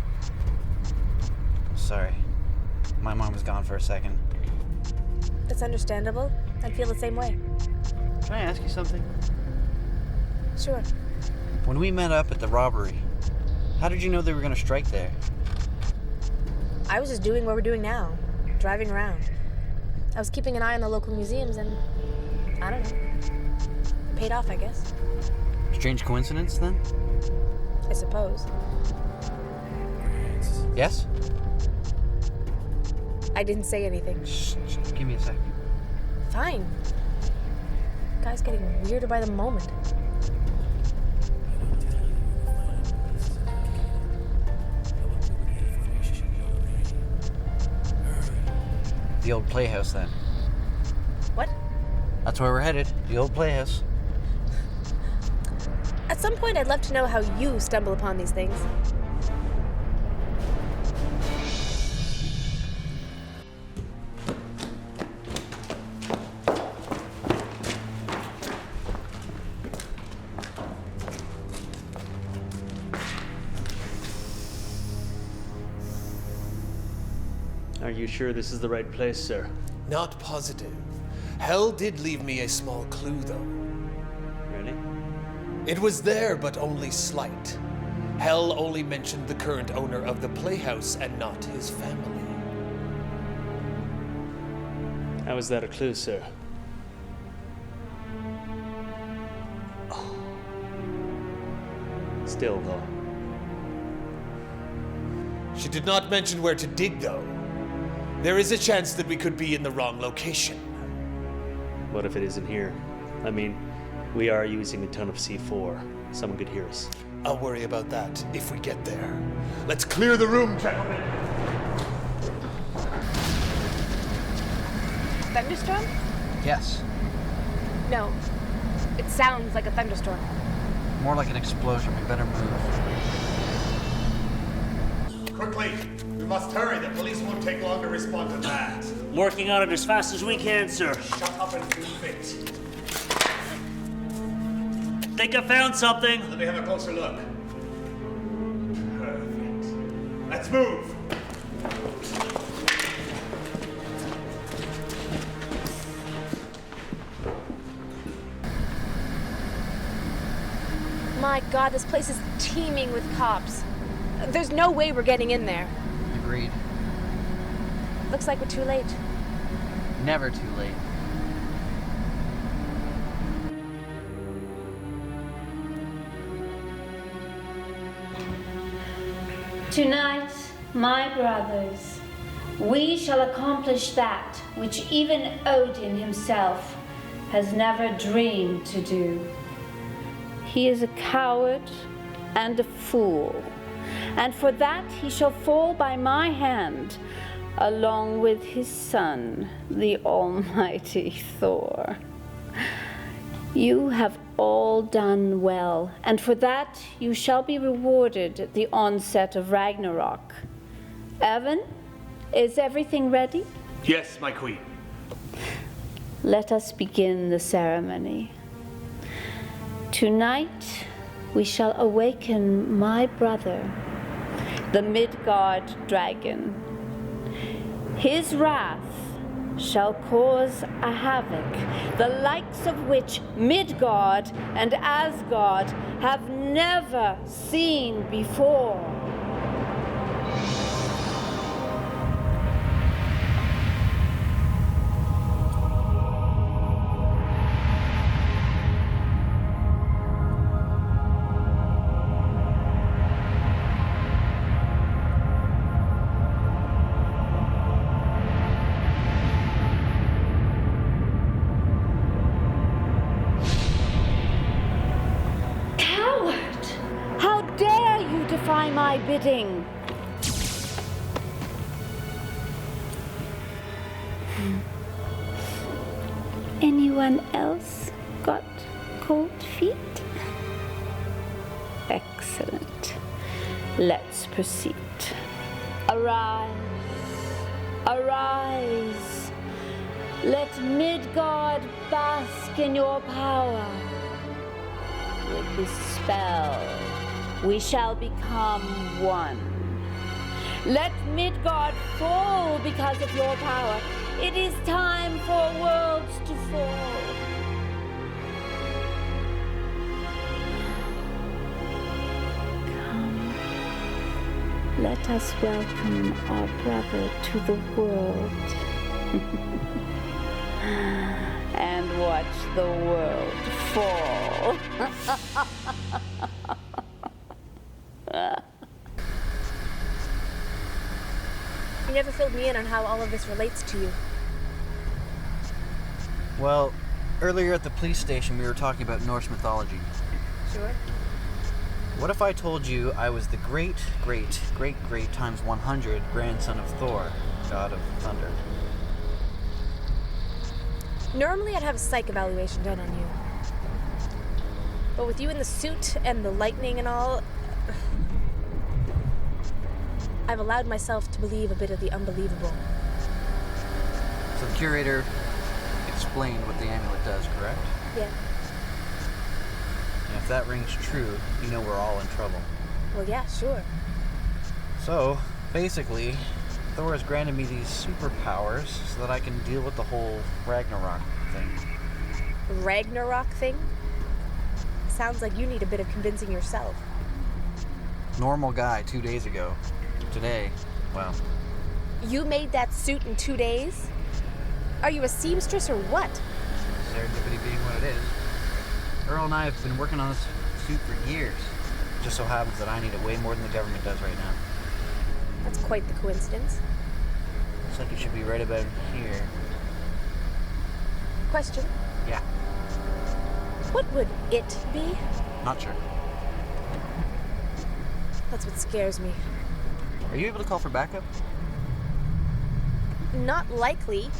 Sorry. My mom was gone for a second. That's understandable. I'd feel the same way. Can I ask you something? Sure. When we met up at the robbery, how did you know they were going to strike there? I was just doing what we're doing now. Driving around. I was keeping an eye on the local museums and, I don't know, it paid off, I guess. Strange coincidence, then? I suppose. Yes? I didn't say anything. Shh, give me a sec. Fine. Guy's getting weirder by the moment. The old playhouse, then. What? That's where we're headed. The old playhouse. At some point, I'd love to know how you stumble upon these things. Are you sure this is the right place, sir? Not positive. Hell did leave me a small clue, though. Really? It was there, but only slight. Hell only mentioned the current owner of the playhouse and not his family. How is that a clue, sir? Still, though. She did not mention where to dig, though. There is a chance that we could be in the wrong location. What if it isn't here? I mean, we are using a ton of C4. Someone could hear us. I'll worry about that if we get there. Let's clear the room, gentlemen. Thunderstorm? Yes. No. It sounds like a thunderstorm. More like an explosion. We better move. Quickly! We must hurry. The police won't take long to respond to that. Working on it as fast as we can, sir. Shut up and do it. Think I found something. Let me have a closer look. Perfect. Let's move. My God, this place is teeming with cops. There's no way we're getting in there. Agreed. Looks like we're too late. Never too late. Tonight, my brothers, we shall accomplish that which even Odin himself has never dreamed to do. He is a coward and a fool, and for that he shall fall by my hand, along with his son, the almighty Thor. You have all done well, and for that you shall be rewarded at the onset of Ragnarok. Evan, is everything ready? Yes, my queen. Let us begin the ceremony. Tonight, we shall awaken my brother, the Midgard Dragon. His wrath shall cause a havoc, the likes of which Midgard and Asgard have never seen before. My bidding. Anyone else got cold feet? Excellent. Let's proceed. Arise, arise. Let Midgard bask in your power. With this spell, we shall become one. Let Midgard fall because of your power. It is time for worlds to fall. Come, let us welcome our brother to the world. And watch the world fall. You never filled me in on how all of this relates to you. Well, earlier at the police station we were talking about Norse mythology. Sure. What if I told you I was the great times 100 grandson of Thor, god of thunder? Normally I'd have a psych evaluation done on you. But with you in the suit and the lightning and all, I've allowed myself to believe a bit of the unbelievable. So the curator explained what the amulet does, correct? Yeah. And if that rings true, you know we're all in trouble. Well, yeah, sure. So, basically, Thor has granted me these superpowers so that I can deal with the whole Ragnarok thing. Ragnarok thing? Sounds like you need a bit of convincing yourself. Normal guy 2 days ago. Today, well... You made that suit in 2 days? Are you a seamstress or what? Serendipity being what it is. Earl and I have been working on this suit for years. It just so happens that I need it way more than the government does right now. That's quite the coincidence. Looks like it should be right about here. Question. Yeah. What would it be? Not sure. That's what scares me. Are you able to call for backup? Not likely.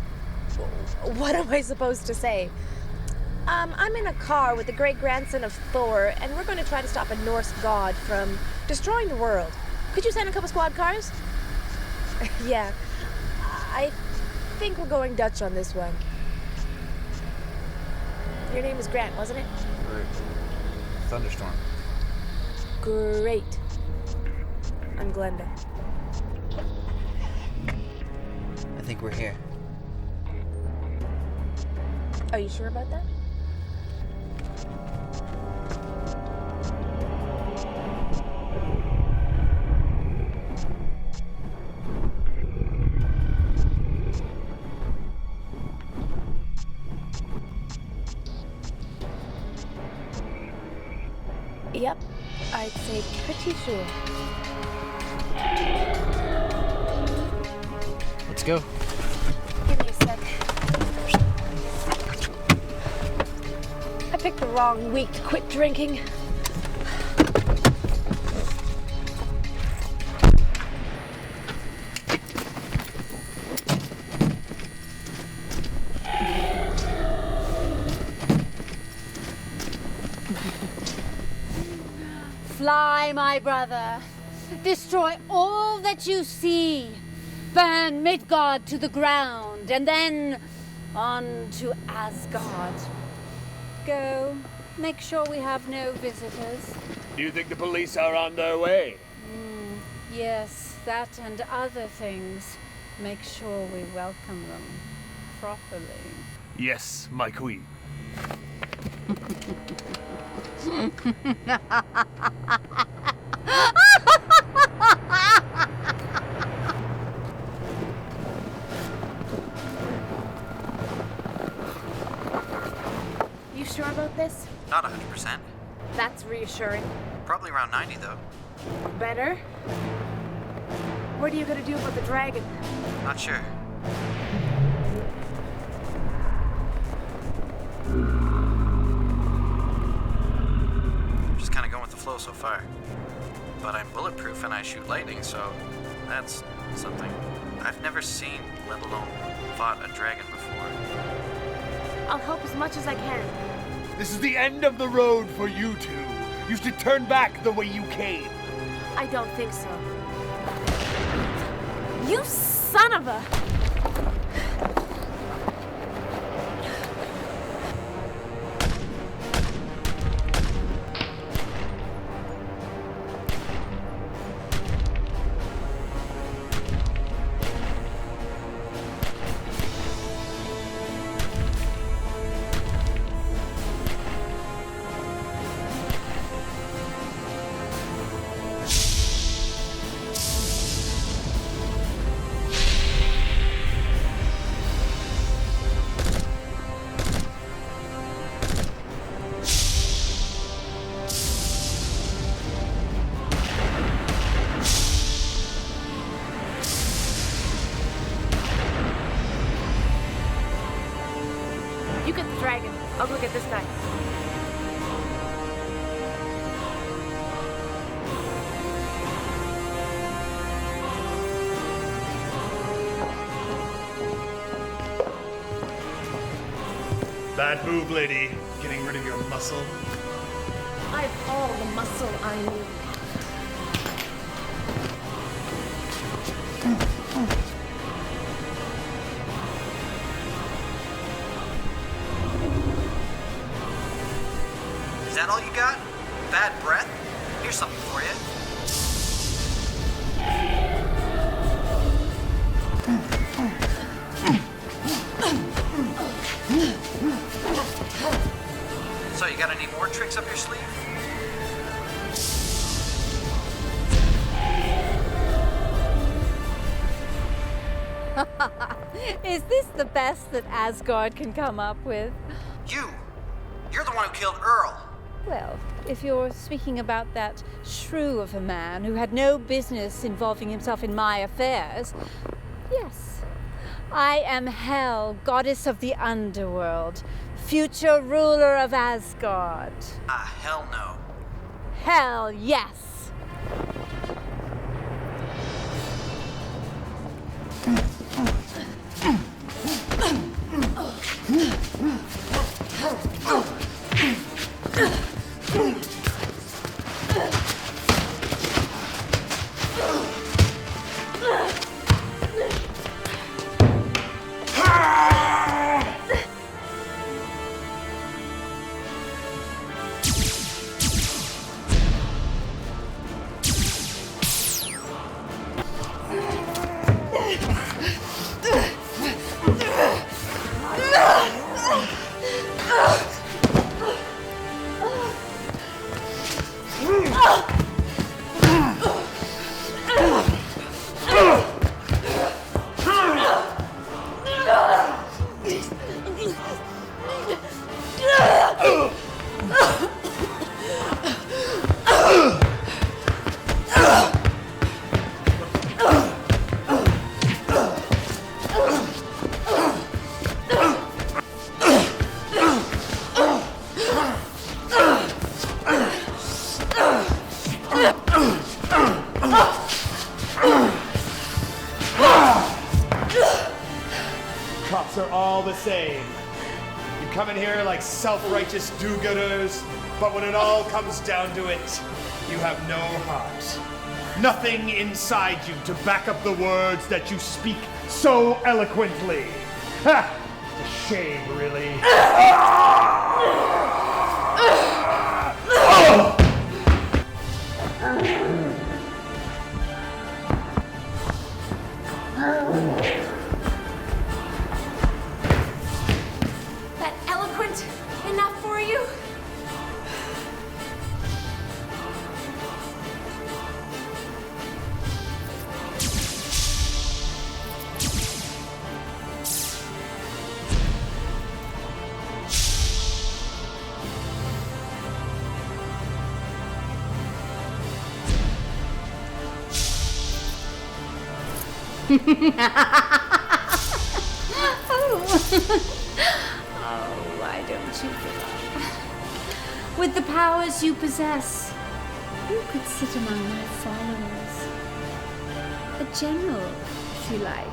What am I supposed to say? I'm in a car with the great-grandson of Thor, and we're going to try to stop a Norse god from destroying the world. Could you send a couple squad cars? Yeah. I think we're going Dutch on this one. Your name was Grant, wasn't it? Right. Thunderstorm. Great. I'm Glenda. I think we're here. Are you sure about that? Yep, I'd say pretty sure. Let's go. Give me a sec. I picked the wrong week to quit drinking. Fly, my brother. Destroy all that you see. Burn Midgard to the ground, and then on to Asgard. Go. Make sure we have no visitors. Do you think the police are on their way? Yes, that and other things. Make sure we welcome them properly. Yes, my queen. You sure about this? Not 100%. That's reassuring. Probably around 90 though. Better? What are you gonna do about the dragon? Not sure. Just kind of going with the flow so far. But I'm bulletproof and I shoot lightning, so that's something. I've never seen, let alone fought a dragon before. I'll help as much as I can. This is the end of the road for you two. You should turn back the way you came. I don't think so. You son of a... You get the dragon. I'll go get this guy. Bad move, lady. Getting rid of your muscle. I've all the muscle I need. Is that all you got? Bad breath? Here's something for you. So you got any more tricks up your sleeve? Is this the best that Asgard can come up with? You're the one who killed Earl. Well, if you're speaking about that shrew of a man who had no business involving himself in my affairs, yes. I am Hel, goddess of the underworld, future ruler of Asgard. Ah, hell no. Hell yes. the same. You come in here like self-righteous do-gooders, but when it all comes down to it, you have no heart. Nothing inside you to back up the words that you speak so eloquently. Ha! It's a shame, really. That eloquent enough for you? Oh, why don't you give up? With the powers you possess, you could sit among my followers. A general, if you like.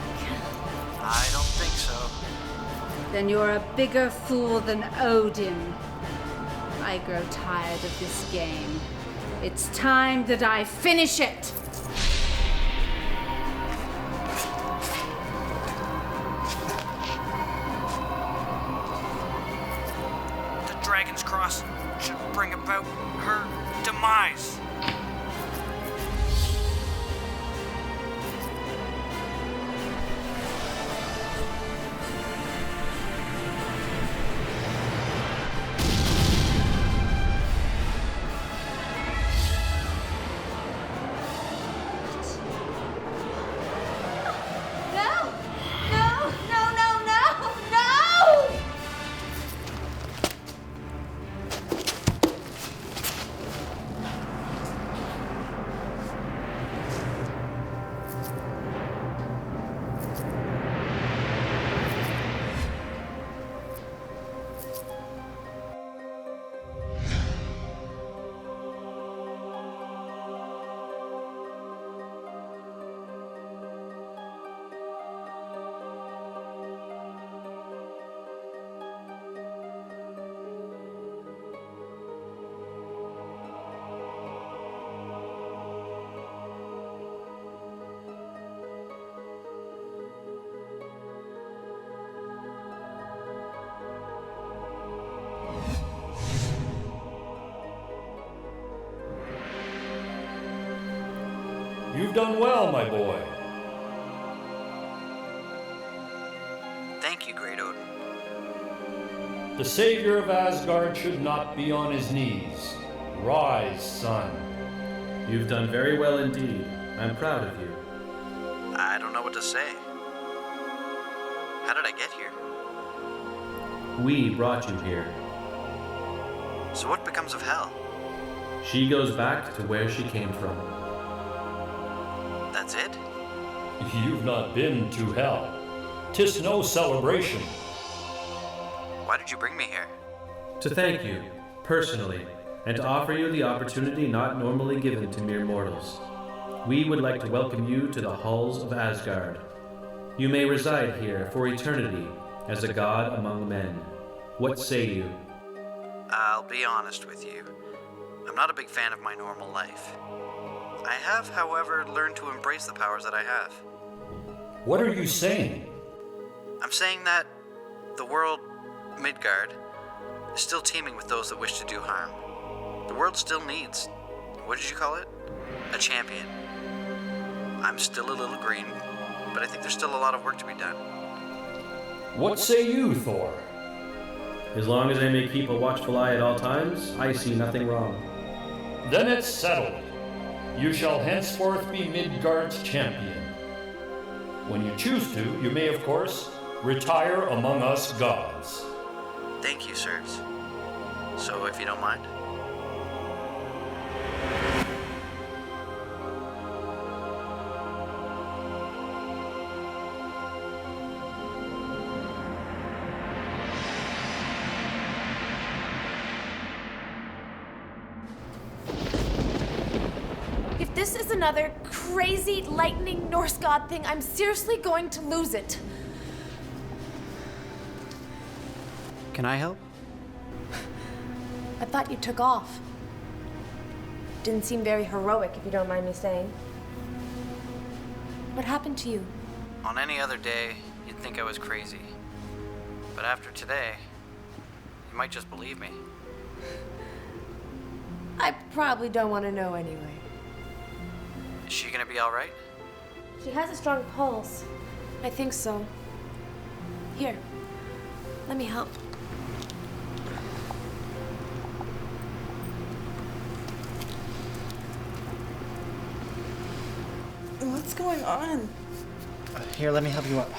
I don't think so. Then you're a bigger fool than Odin. I grow tired of this game. It's time that I finish it! Dragon's Cross should bring about her demise. No! No! No! No! No! No! You've done well, my boy. Thank you, Great Odin. The savior of Asgard should not be on his knees. Rise, son. You've done very well indeed. I'm proud of you. I don't know what to say. How did I get here? We brought you here. So what becomes of Hell? She goes back to where she came from. That's it? You've not been to hell. 'Tis no celebration. Why did you bring me here? To thank you, personally, and to offer you the opportunity not normally given to mere mortals. We would like to welcome you to the halls of Asgard. You may reside here for eternity as a god among men. What say you? I'll be honest with you. I'm not a big fan of my normal life. I have, however, learned to embrace the powers that I have. What are you saying? I'm saying that the world, Midgard, is still teeming with those that wish to do harm. The world still needs, what did you call it? A champion. I'm still a little green, but I think there's still a lot of work to be done. What say you, Thor? As long as I may keep a watchful eye at all times, I see nothing wrong. Then it's settled. You shall henceforth be Midgard's champion. When you choose to, you may, of course, retire among us gods. Thank you, sirs. So, if you don't mind. If this is another crazy lightning Norse god thing, I'm seriously going to lose it. Can I help? I thought you took off. Didn't seem very heroic, if you don't mind me saying. What happened to you? On any other day, you'd think I was crazy. But after today, you might just believe me. I probably don't want to know anyway. Is she gonna be alright? She has a strong pulse. I think so. Here, let me help. What's going on? Here, let me help you up.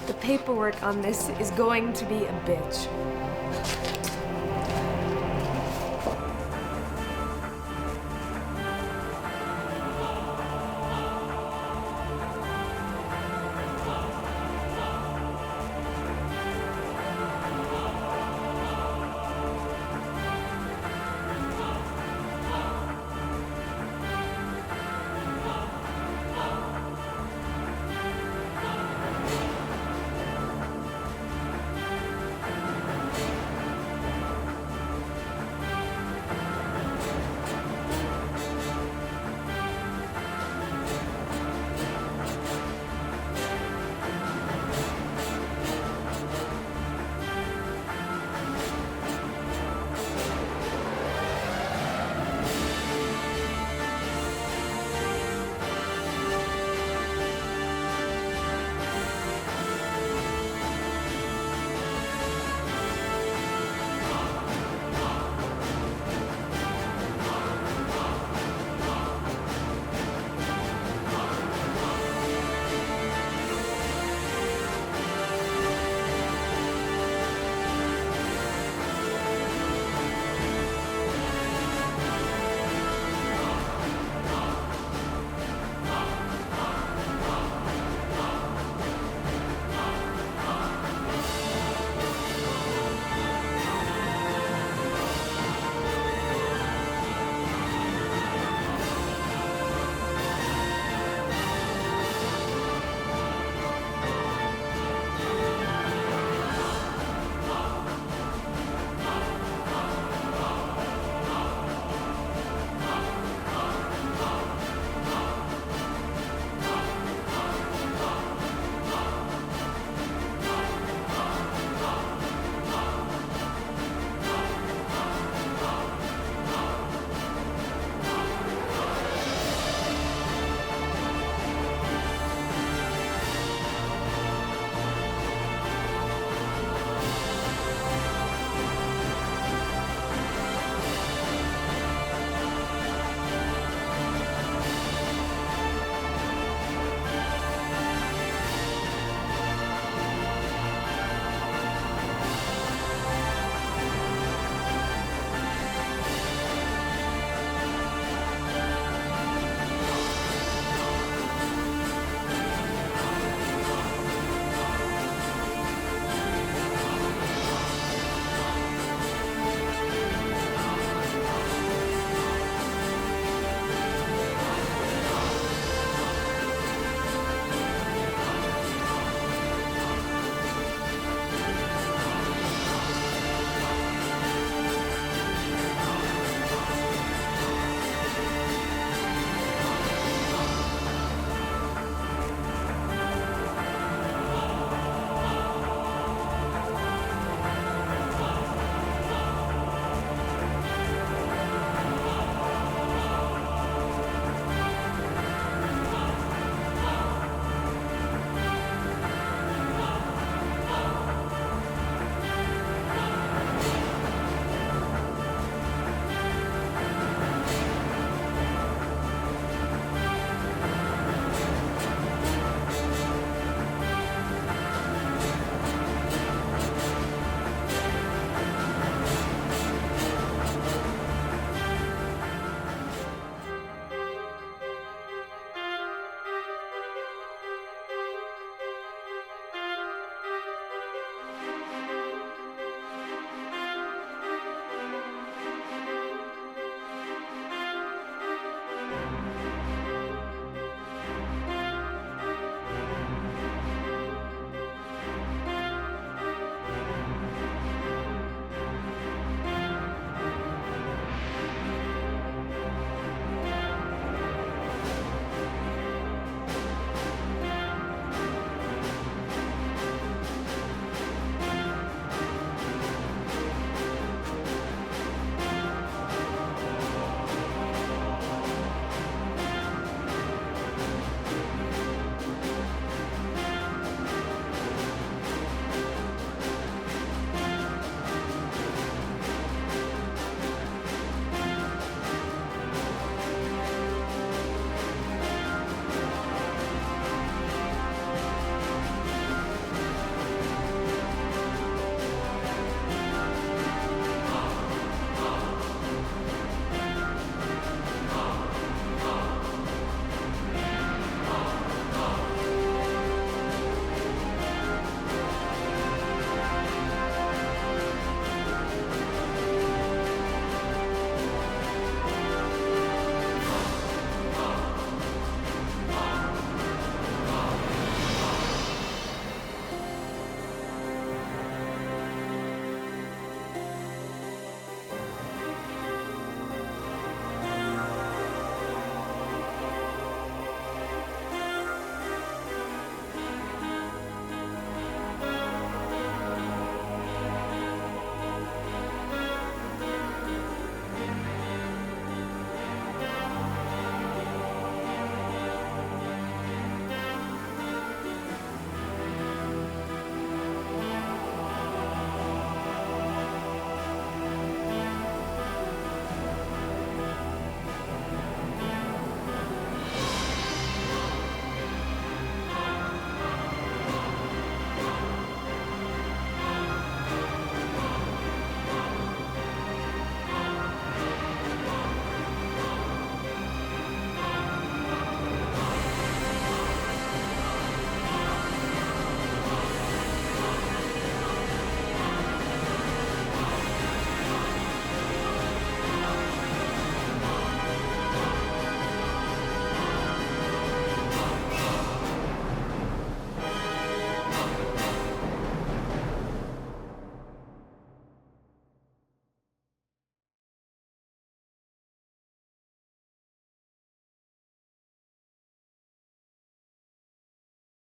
The paperwork on this is going to be a bitch.